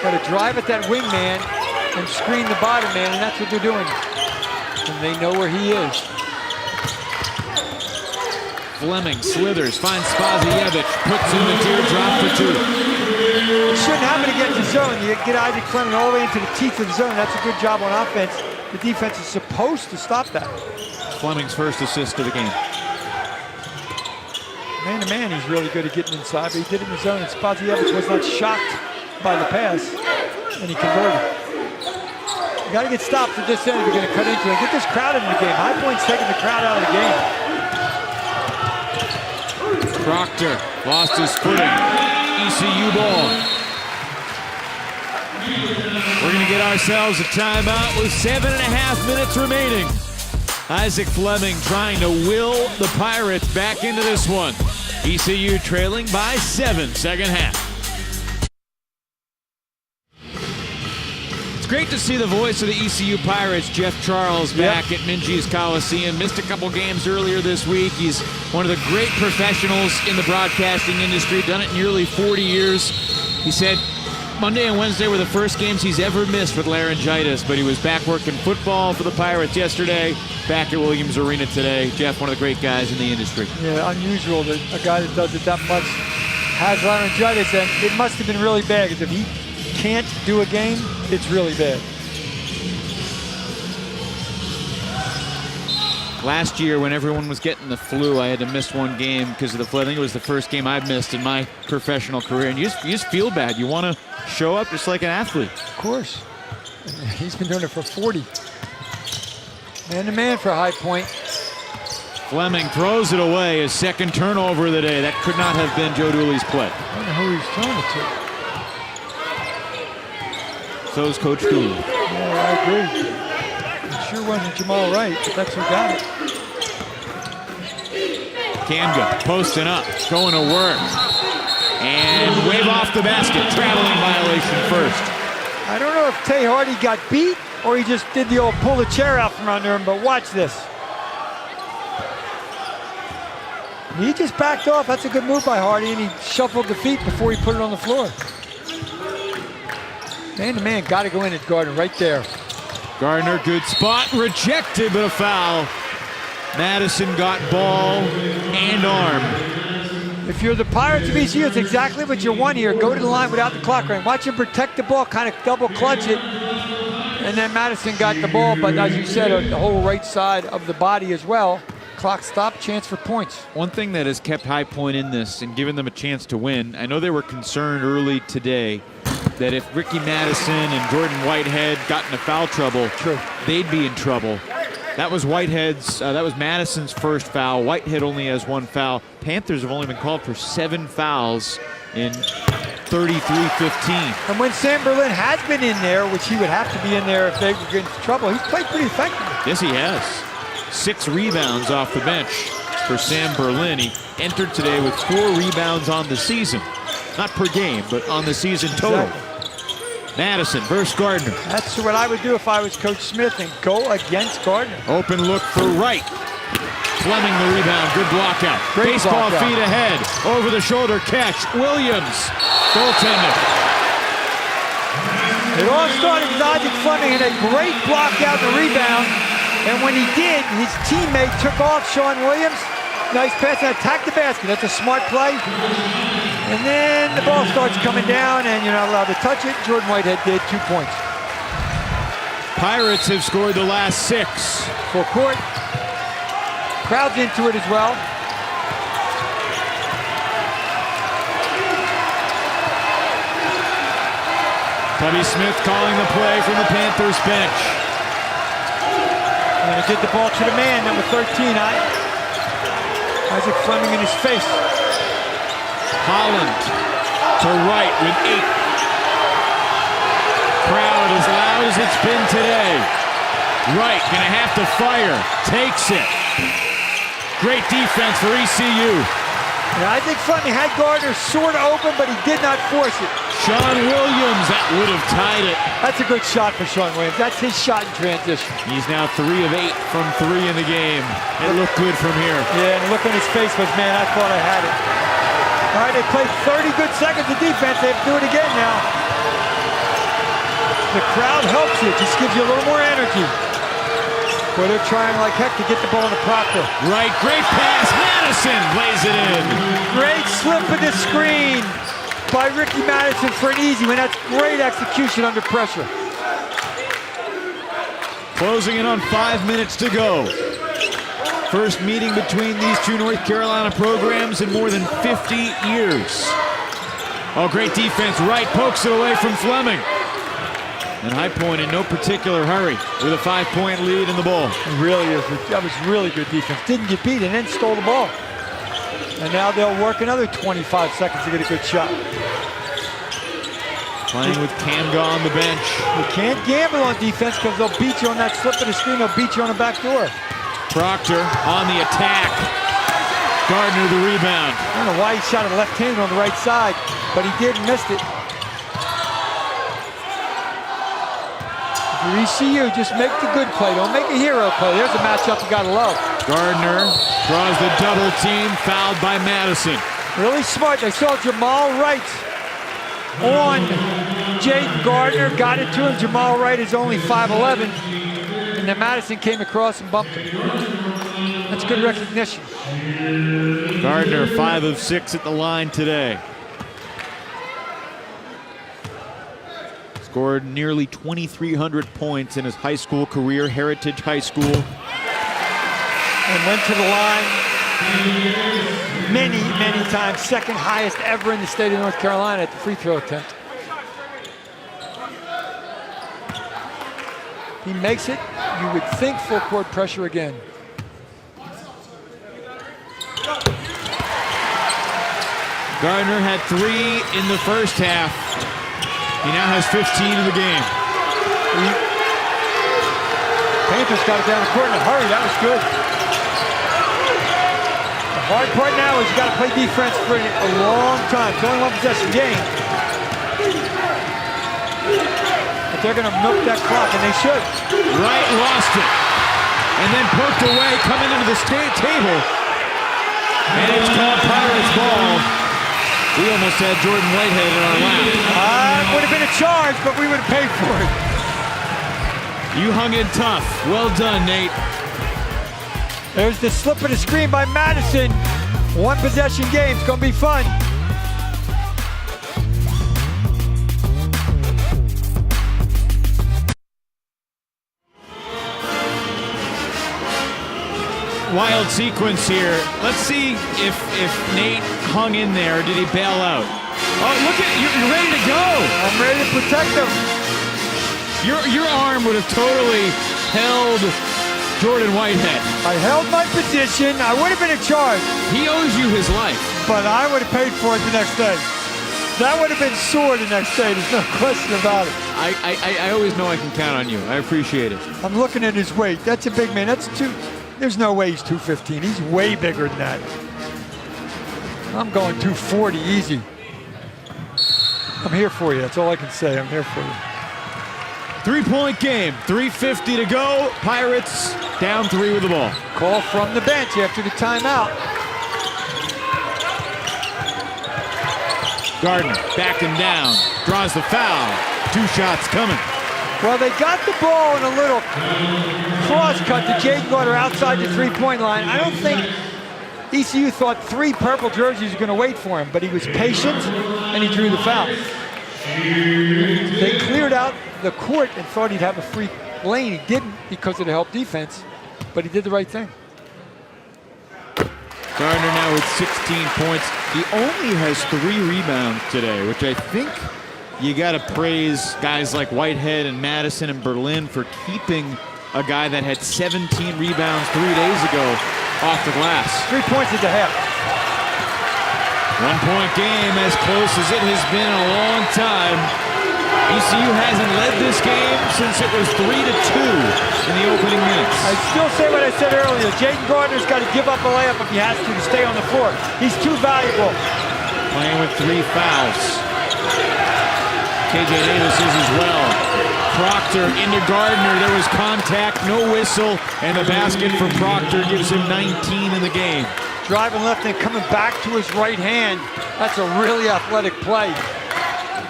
Speaker 2: Got to drive at that wing man and screen the bottom man, and that's what they're doing. And they know where he is.
Speaker 1: Fleming slithers, finds Spazievich, puts in the teardrop for 2.
Speaker 2: You shouldn't have it against the zone. You get Isaac Fleming all the way into the teeth of the zone. That's a good job on offense. The defense is supposed to stop that.
Speaker 1: Fleming's first assist of the game.
Speaker 2: Man to man, he's really good at getting inside, but he did it in the zone, and Spazievich was not shocked by the pass, and he converted. You got to get stops at this end if you're going to cut into it. Get this crowd into the game. High Point's taking the crowd out of the game.
Speaker 1: Proctor lost his footing. ECU ball. We're going to get ourselves a timeout with 7.5 minutes remaining. Isaac Fleming trying to will the Pirates back into this one. ECU trailing by 7, second half. It's great to see the voice of the ECU Pirates, Jeff Charles, back at Minji's Coliseum. Missed a couple games earlier this week. He's one of the great professionals in the broadcasting industry, done it nearly 40 years. He said Monday and Wednesday were the first games he's ever missed with laryngitis, but he was back working football for the Pirates yesterday, back at Williams Arena today. Jeff, one of the great guys in the industry.
Speaker 2: Yeah, unusual that a guy that does it that much has laryngitis, and it must have been really bad, because if he can't do a game, it's really bad.
Speaker 1: Last year, when everyone was getting the flu, I had to miss one game because of the flu. I think it was the first game I've missed in my professional career. And you just feel bad. You want to show up just like an athlete.
Speaker 2: Of course. He's been doing it for 40. Man-to-man for High Point.
Speaker 1: Fleming throws it away. His second turnover of the day. That could not have been Joe Dooley's play.
Speaker 2: I don't know who he's throwing it to.
Speaker 1: So is Coach Dooley.
Speaker 2: Yeah, I agree. It sure wasn't Jamal Wright, but that's who got it.
Speaker 1: Kanga posting up, going to work. And wave off the basket. Traveling violation first.
Speaker 2: I don't know if Tay Hardy got beat or he just did the old pull the chair out from under him, but watch this. He just backed off. That's a good move by Hardy, and he shuffled the feet before he put it on the floor. Man-to-man, got to go in at Gardner right there.
Speaker 1: Gardner, good spot, rejected, but a foul. Madison got ball and arm.
Speaker 2: If you're the Pirates of ECU, it's exactly what you want here. Go to the line without the clock running. Watch him protect the ball, kind of double clutch it. And then Madison got the ball, but as you said, the whole right side of the body as well. Clock stop, chance for points.
Speaker 1: One thing that has kept High Point in this and given them a chance to win, I know they were concerned early today that if Ricky Madison and Jordan Whitehead got into foul trouble, they'd be in trouble. That was Madison's first foul. Whitehead only has 1 foul. Panthers have only been called for 7 fouls in 33-15.
Speaker 2: And when Sam Berlin has been in there, which he would have to be in there if they were getting into trouble, he's played pretty effectively.
Speaker 1: Yes, he has. 6 rebounds off the bench for Sam Berlin. He entered today with 4 rebounds on the season. Not per game, but on the season total. Exactly. Madison versus Gardner.
Speaker 2: That's what I would do if I was Coach Smith and go against Gardner.
Speaker 1: Open look for Wright. Fleming the rebound, good block out.
Speaker 2: Great
Speaker 1: baseball
Speaker 2: block
Speaker 1: feet
Speaker 2: out.
Speaker 1: ahead, over the shoulder catch. Williams, goaltender.
Speaker 2: It all started with Isaac Fleming and a great block out the rebound. And when he did, his teammate took off, Sean Williams. Nice pass and attacked the basket. That's a smart play. And then the ball starts coming down and you're not allowed to touch it. Jordan Whitehead did 2 points.
Speaker 1: Pirates have scored the last 6.
Speaker 2: Full court. Crowd's into it as well.
Speaker 1: Tubby Smith calling the play from the Panthers bench.
Speaker 2: And to get the ball to the man, number 13, Isaac Fleming in his face.
Speaker 1: Holland to Wright with 8. Crowd as loud as it's been today. Wright gonna have to fire. Takes it. Great defense for ECU.
Speaker 2: And I think Fleming had Gardner sort of open, but he did not force it.
Speaker 1: Sean Williams, that would have tied it.
Speaker 2: That's a good shot for Sean Williams. That's his shot in transition.
Speaker 1: He's now 3 of 8 from 3 in the game. It looked good from here.
Speaker 2: Yeah, and the look on his face was, man, I thought I had it. All right, they played 30 good seconds of defense. They have to do it again now. The crowd helps you. It just gives you a little more energy. Well, they're trying like heck to get the ball to Proctor.
Speaker 1: Right, great pass. Madison lays it in.
Speaker 2: Great slip of the screen by Ricky Madison for an easy one. That's great execution under pressure.
Speaker 1: Closing in on 5 minutes to go. First meeting between these two North Carolina programs in more than 50 years. Oh, great defense. Wright pokes it away from Fleming. And High Point in no particular hurry with a 5-point lead in the ball.
Speaker 2: It really is. That was really good defense. Didn't get beat and then stole the ball. And now they'll work another 25 seconds to get a good shot.
Speaker 1: Playing with Kamga on the bench.
Speaker 2: You can't gamble on defense because they'll beat you on that slip of the screen. They'll beat you on the back door.
Speaker 1: Proctor on the attack. Gardner the rebound.
Speaker 2: I don't know why he shot it left-handed on the right side, but he did and missed it. For ECU, just make the good play. Don't make a hero play. There's a matchup you gotta love.
Speaker 1: Gardner draws the double team, fouled by Madison.
Speaker 2: Really smart. They saw Jamal Wright on Jake Gardner, got it to him. Jamal Wright is only 5'11", and then Madison came across and bumped him. That's good recognition.
Speaker 1: Gardner 5 of 6 at the line today. Scored nearly 2,300 points in his high school career, Heritage High School.
Speaker 2: And went to the line many, many times. Second highest ever in the state of North Carolina at the free throw attempt. He makes it, you would think full court pressure again.
Speaker 1: Gardner had 3 in the first half. He now has 15 in the game.
Speaker 2: Panthers got it down the court in a hurry. That was good. The hard part now is you got to play defense for a long time. It's only one possession game. But they're going to milk that clock, and they should.
Speaker 1: Wright lost it. And then poked away, coming into the state table. And it's called Pirates ball. We almost had Jordan Whitehead in our lap.
Speaker 2: Would have been a charge, but we would have paid for it.
Speaker 1: You hung in tough. Well done, Nate.
Speaker 2: There's the slip of the screen by Madison. One possession game. It's going to be fun.
Speaker 1: Wild sequence here. Let's see if Nate hung in there or did he bail out. Oh, look at you! You're ready to go.
Speaker 2: I'm ready to protect him.
Speaker 1: Your arm would have totally held Jordan Whitehead.
Speaker 2: I held my position. I would have been in charge.
Speaker 1: He owes you his life.
Speaker 2: But I would have paid for it the next day. That would have been sore the next day. There's no question about it.
Speaker 1: I always know I can count on you. I appreciate it.
Speaker 2: I'm looking at his weight. That's a big man. That's there's no way he's 215. He's way bigger than that. I'm going 240 easy. I'm here for you. That's all I can say. I'm here for you.
Speaker 1: 3-point game. 3:50 to go. Pirates down 3 with the ball.
Speaker 2: Call from the bench after the timeout.
Speaker 1: Gardner backing down. Draws the foul. 2 shots coming.
Speaker 2: Well, they got the ball in a little cross cut to Jake Gardner outside the 3-point line. I don't think ECU thought 3 purple jerseys were going to wait for him, but he was patient and he drew the foul. They cleared out the court and thought he'd have a free lane. He didn't because of the help defense, but he did the right thing.
Speaker 1: Gardner now with 16 points. He only has 3 rebounds today, which I think you got to praise guys like Whitehead and Madison and Berlin for keeping a guy that had 17 rebounds 3 days ago off the glass.
Speaker 2: 3 points at the half.
Speaker 1: 1-point game, as close as it has been in a long time. ECU hasn't led this game since it was 3-2 in the opening minutes.
Speaker 2: I still say what I said earlier. Jaden Gardner's got to give up a layup if he has to stay on the floor. He's too valuable.
Speaker 1: Playing with 3 fouls. KJ Davis is as well. Proctor into Gardner. There was contact, no whistle, and the basket for Proctor gives him 19 in the game.
Speaker 2: Driving left and coming back to his right hand. That's a really athletic play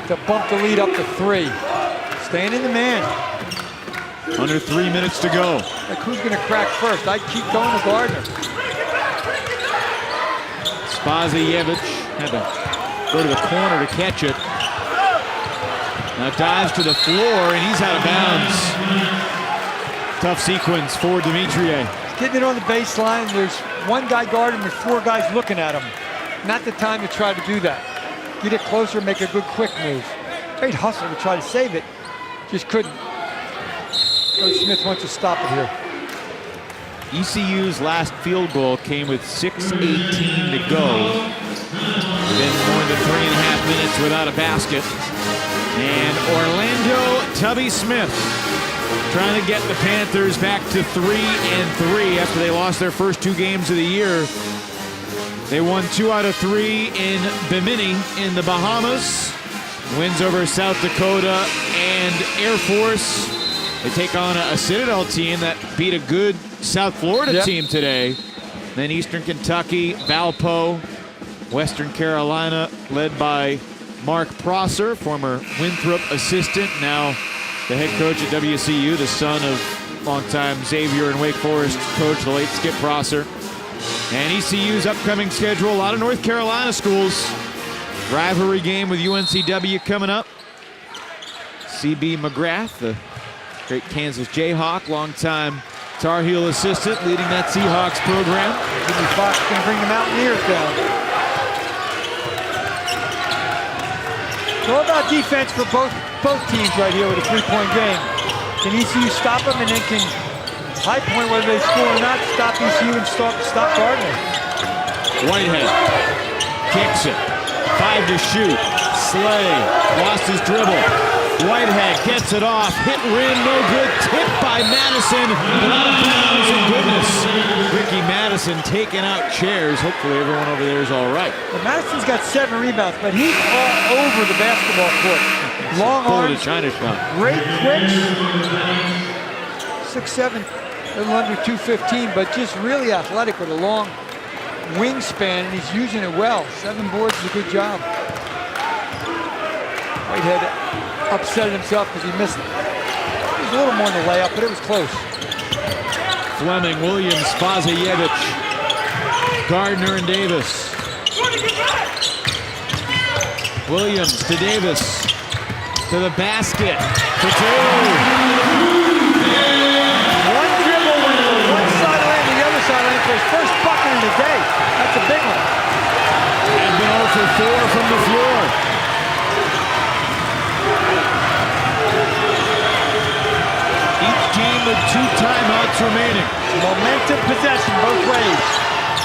Speaker 2: to bump the lead up to 3. Staying in the man.
Speaker 1: Under 3 minutes to go.
Speaker 2: Like, who's going to crack first? I'd keep going to Gardner.
Speaker 1: Spazijevich had to go to the corner to catch it. Now dives to the floor, and he's out of bounds. Tough sequence for Demetrier.
Speaker 2: He's getting it on the baseline. There's one guy guarding, there's 4 guys looking at him. Not the time to try to do that. Get it closer, make a good quick move. Great hustle to try to save it. Just couldn't. Coach Smith wants to stop it here.
Speaker 1: ECU's last field goal came with 6:18 to go. Been more than 3.5 minutes without a basket. And Orlando Tubby Smith trying to get the Panthers back to 3-3 after they lost their first 2 games of the year. They won 2 out of 3 in Bimini in the Bahamas. Wins over South Dakota and Air Force. They take on a Citadel team that beat a good South Florida team today. Then Eastern Kentucky, Valpo, Western Carolina, led by Mark Prosser, former Winthrop assistant, now the head coach at WCU, the son of longtime Xavier and Wake Forest coach, the late Skip Prosser. And ECU's upcoming schedule, a lot of North Carolina schools. Rivalry game with UNCW coming up. CB McGrath, the great Kansas Jayhawk, longtime Tar Heel assistant, leading that Seahawks program.
Speaker 2: Jimmy Fox can bring the Mountaineers down. It's all about defense for both teams right here with a 3-point game. Can ECU stop them, and then can High Point, whether they score or not, stop ECU and stop Gardner.
Speaker 1: Whitehead kicks it. 5 to shoot. Slay lost his dribble. Whitehead gets it off. Hit rim, no good. Tipped by Madison. But out of bounds, and goodness. Ricky Madison taking out chairs. Hopefully everyone over there is all right.
Speaker 2: Well, Madison's got 7 rebounds, but he's all over the basketball court. Long arms.
Speaker 1: China shot.
Speaker 2: Great quick. 6'7", a little under 215, but just really athletic with a long wingspan, and he's using it well. 7 boards is a good job. Whitehead upset himself because he missed it. It was a little more than a layup, but it was close.
Speaker 1: Fleming, Williams, Spazijevich, Gardner, and Davis. Williams to Davis, to the basket, for 2.
Speaker 2: One dribble went to one side lane to the other side lane for his first bucket of the day. That's a big one.
Speaker 1: And been 0 for 4 from the floor. Each team with 2 timeouts remaining.
Speaker 2: Momentum possession both ways.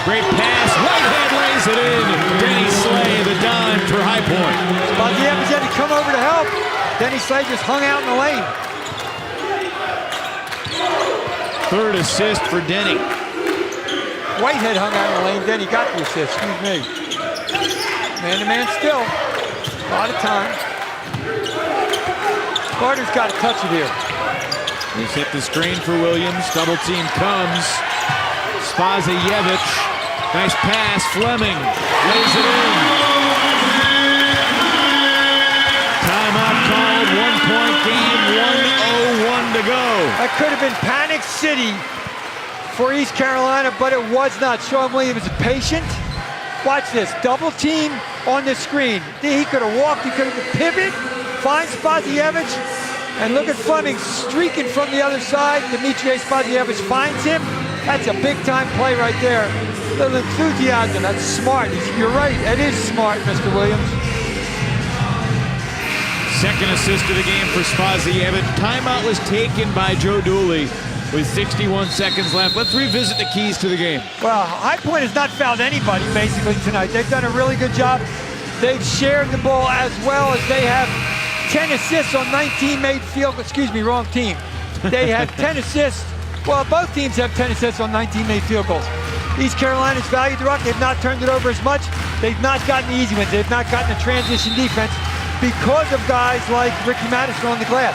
Speaker 1: Great pass. Whitehead lays it in. Denny Slay, the dime for High Point.
Speaker 2: Spazijevich had to come over to help. Denny Slay just hung out in the lane.
Speaker 1: 3rd assist for Denny.
Speaker 2: Whitehead hung out in the lane. Denny got the assist. Excuse me. Man-to-man still. A lot of time. Gardner's got to touch it here.
Speaker 1: He's hit the screen for Williams. Double team comes. Spazijevich. Nice pass. Fleming lays it in. Timeout called. 1-point game. 1:01 to go.
Speaker 2: That could have been Panic City for East Carolina, but it was not. Sean Williams is patient. Watch this. Double team on the screen. He could have walked. He could have pivot. Finds Spazijevich. And look at Fleming streaking from the other side. Demetrius Spazijevich finds him. That's a big-time play right there. Little enthusiasm. That's smart. You're right. It is smart, Mr. Williams.
Speaker 1: 2nd assist of the game for Spazijevich. Timeout was taken by Joe Dooley with 61 seconds left. Let's revisit the keys to the game.
Speaker 2: Well, High Point has not fouled anybody, basically, tonight. They've done a really good job. They've shared the ball as well as they have 10 assists on 19 made field goals. Excuse me, wrong team. They have 10 assists. Well, both teams have 10 assists on 19 made field goals. East Carolina's valued the rock. They've not turned it over as much. They've not gotten the easy ones. They've not gotten the transition defense because of guys like Ricky Madison on the glass.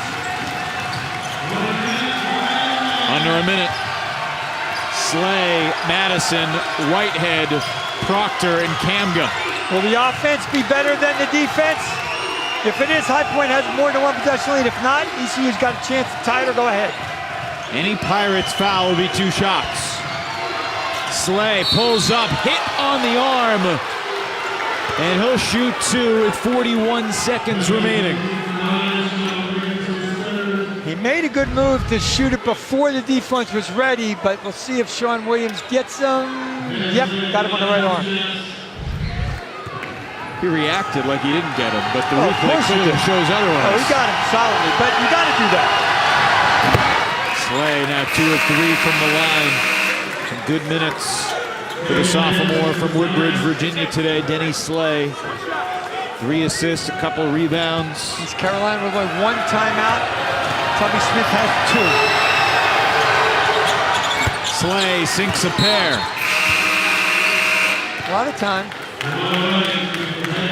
Speaker 1: Under a minute. Slay, Madison, Whitehead, Proctor, and Kamga.
Speaker 2: Will the offense be better than the defense? If it is, High Point has more than one possession lead. If not, ECU's got a chance to tie it or go ahead.
Speaker 1: Any Pirates foul will be 2 shots. Slay pulls up, hit on the arm, and he'll shoot 2 with 41 seconds remaining.
Speaker 2: He made a good move to shoot it before the defense was ready, but we'll see if Sean Williams gets him. Yep, got him on the right arm.
Speaker 1: He reacted like he didn't get him, but the replay shows otherwise.
Speaker 2: Oh, he got him solidly, but you got to do that.
Speaker 1: Slay now 2 of 3 from the line. Some good minutes for the sophomore from Woodbridge, Virginia today, Denny Slay. 3 assists, a couple rebounds.
Speaker 2: East Carolina with only 1 timeout. Tubby Smith has 2.
Speaker 1: Slay sinks a pair.
Speaker 2: A lot of time.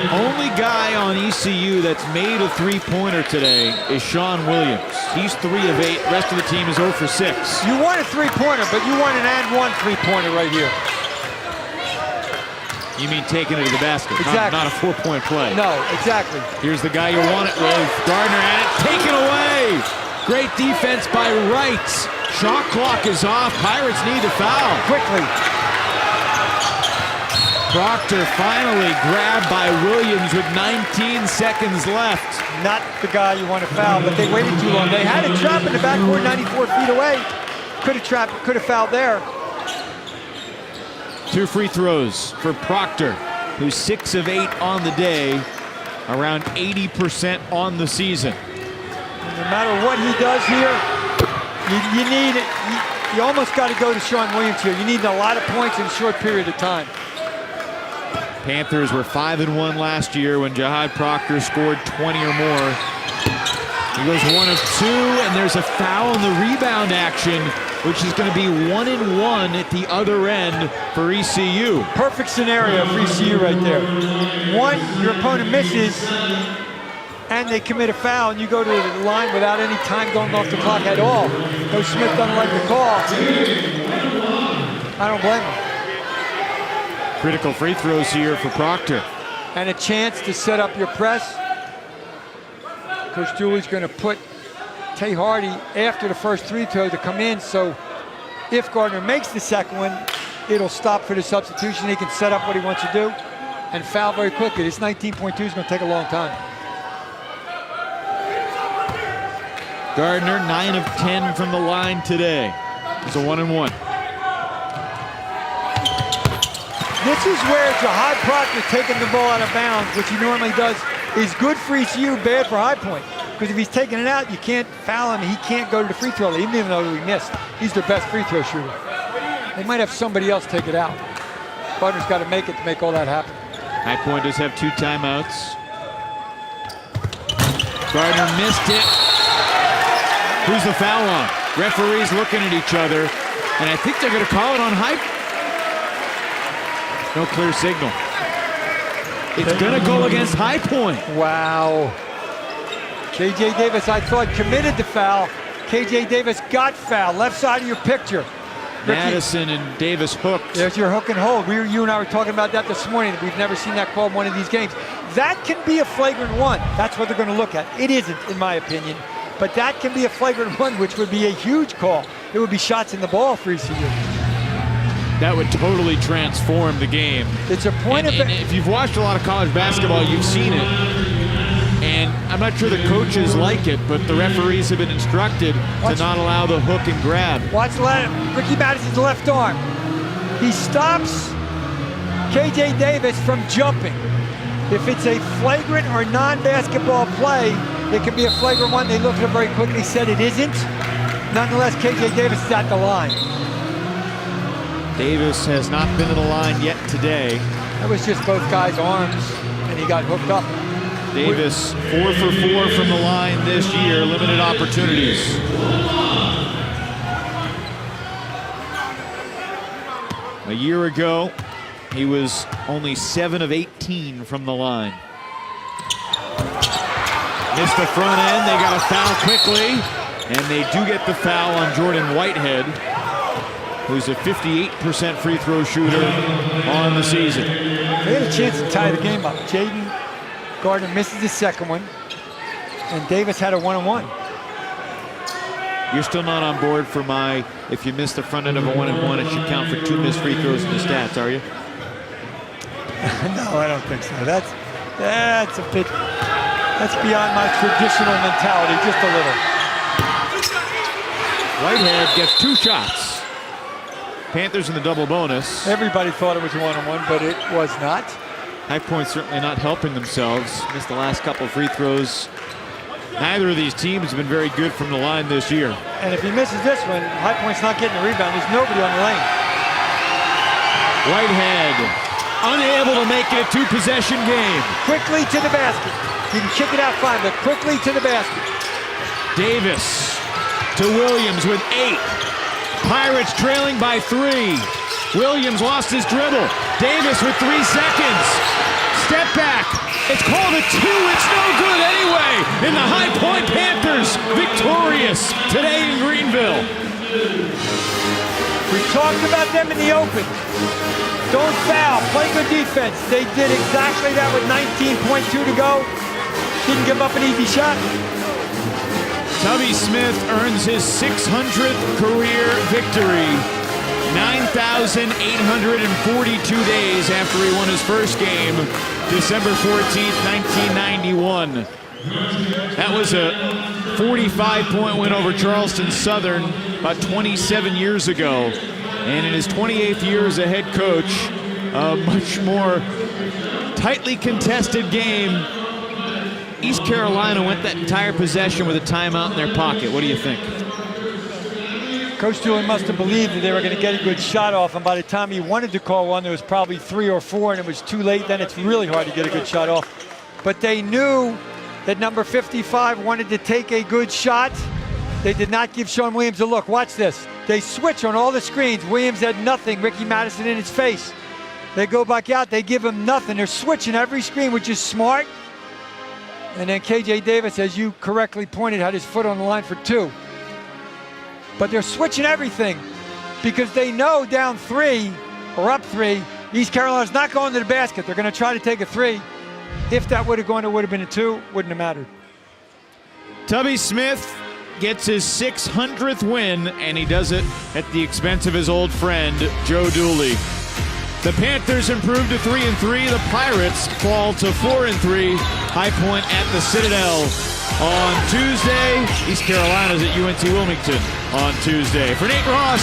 Speaker 1: Only guy on ECU that's made a three-pointer today is Sean Williams. He's 3 of 8. Rest of the team is 0 for 6.
Speaker 2: You want a three-pointer, but you want an and-one three-pointer right here.
Speaker 1: You mean taking it to the basket,
Speaker 2: exactly.
Speaker 1: Not a 4-point play.
Speaker 2: No, exactly.
Speaker 1: Here's the guy you want it with. Gardner at it, taken away. Great defense by Wright. Shot clock is off. Pirates need to foul.
Speaker 2: Quickly.
Speaker 1: Proctor finally grabbed by Williams with 19 seconds left.
Speaker 2: Not the guy you want to foul, but they waited too long. They had a trap in the backcourt 94 feet away. Could have trapped, could have fouled there.
Speaker 1: 2 free throws for Proctor, who's 6 of 8 on the day, around 80% on the season.
Speaker 2: No matter what he does here, you need it. You almost got to go to Sean Williams here. You need a lot of points in a short period of time.
Speaker 1: Panthers were 5-1 last year when Jahad Proctor scored 20 or more. He goes 1 of 2, and there's a foul in the rebound action, which is going to be 1-1 at the other end for ECU.
Speaker 2: Perfect scenario for ECU right there. One, your opponent misses, and they commit a foul, and you go to the line without any time going off the clock at all. Coach Smith doesn't like the call. I don't blame him.
Speaker 1: Critical free throws here for Proctor.
Speaker 2: And a chance to set up your press. Coach Dooley's going to put Tay Hardy after the first free throw to come in, so if Gardner makes the second one, it'll stop for the substitution. He can set up what he wants to do and foul very quickly. This 19.2 is going to take a long time.
Speaker 1: Gardner 9 of 10 from the line today. It's a 1-1.
Speaker 2: This is where Jahad Proctor taking the ball out of bounds, which he normally does, is good for ECU, bad for High Point. Because if he's taking it out, you can't foul him. He can't go to the free throw line, even though he missed. He's their best free throw shooter. They might have somebody else take it out. Gardner's got to make it to make all that happen.
Speaker 1: High Point does have 2 timeouts. Gardner missed it. Who's the foul on? Referees looking at each other, and I think they're going to call it on High Point. No clear signal. It's going to go against High Point.
Speaker 2: Wow. KJ Davis, I thought, committed the foul. KJ Davis got fouled. Left side of your picture.
Speaker 1: Madison and Davis hooked.
Speaker 2: There's your hook and hold. You and I were talking about that this morning. We've never seen that called in one of these games. That can be a flagrant one. That's what they're going to look at. It isn't, in my opinion. But that can be a flagrant one, which would be a huge call. It would be shots in the ball for ECU.
Speaker 1: That would totally transform the game.
Speaker 2: It's a point of...
Speaker 1: And if you've watched a lot of college basketball, you've seen it. And I'm not sure the coaches like it, but the referees have been instructed to not allow the hook and grab.
Speaker 2: Watch Ricky Madison's left arm. He stops KJ Davis from jumping. If it's a flagrant or non-basketball play, it can be a flagrant one. They looked at it very quickly, said it isn't. Nonetheless, KJ Davis is at the line.
Speaker 1: Davis has not been in the line yet today.
Speaker 2: That was just both guys' arms, and he got hooked up.
Speaker 1: Davis 4 for 4 from the line this year, limited opportunities. A year ago, he was only 7 of 18 from the line. Missed the front end, they got a foul quickly, and they do get the foul on Jordan Whitehead, who's a 58% free throw shooter on the season.
Speaker 2: They had a chance to tie the game up. Jaden Gardner misses the second one, and Davis had a one-on-one.
Speaker 1: You're still not on board for my, if you miss the front end of a 1-and-1, it should count for 2 missed free throws in the stats, are you?
Speaker 2: No, I don't think so. That's a bit, that's beyond my traditional mentality, just a little.
Speaker 1: Whitehead gets 2 shots. Panthers in the double bonus.
Speaker 2: Everybody thought it was a one-on-one, but it was not.
Speaker 1: High Point certainly not helping themselves. Missed the last couple of free throws. Neither of these teams have been very good from the line this year.
Speaker 2: And if he misses this one, High Point's not getting a rebound. There's nobody on the lane.
Speaker 1: Whitehead unable to make it a 2-possession game.
Speaker 2: Quickly to the basket. He can kick it out 5, but quickly to the basket.
Speaker 1: Davis to Williams with 8. Pirates trailing by 3. Williams lost his dribble. Davis with 3 seconds. Step back. It's called a 2. It's no good anyway. And the High Point Panthers victorious today in Greenville.
Speaker 2: We talked about them in the open. Don't foul. Play good defense. They did exactly that with 19.2 to go. Didn't give up an easy shot.
Speaker 1: Tubby Smith earns his 600th career victory. 9,842 days after he won his first game, December 14th, 1991. That was a 45-point win over Charleston Southern about 27 years ago. And in his 28th year as a head coach, a much more tightly contested game. East Carolina went that entire possession with a timeout in their pocket. What do you think?
Speaker 2: Coach Dooley must have believed that they were going to get a good shot off, and by the time he wanted to call one, there was probably 3 or 4, and it was too late. Then it's really hard to get a good shot off. But they knew that number 55 wanted to take a good shot. They did not give Sean Williams a look. Watch this. They switch on all the screens. Williams had nothing. Ricky Madison in his face. They go back out. They give him nothing. They're switching every screen, which is smart. And then KJ Davis, as you correctly pointed, had his foot on the line for 2. But they're switching everything because they know down 3 or up 3, East Carolina's not going to the basket. They're going to try to take a 3. If that would have gone, it would have been a 2. Wouldn't have mattered.
Speaker 1: Tubby Smith gets his 600th win, and he does it at the expense of his old friend, Joe Dooley. The Panthers improve to 3-3. The Pirates fall to 4-3. High Point at the Citadel on Tuesday. East Carolina's at UNC Wilmington on Tuesday. For Nate Ross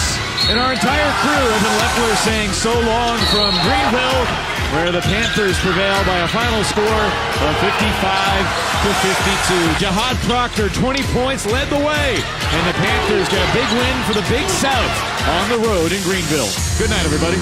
Speaker 1: and our entire crew, Evan Leffler saying so long from Greenville, where the Panthers prevail by a final score of 55-52. Jahad Proctor, 20 points, led the way. And the Panthers get a big win for the Big South on the road in Greenville. Good night, everybody.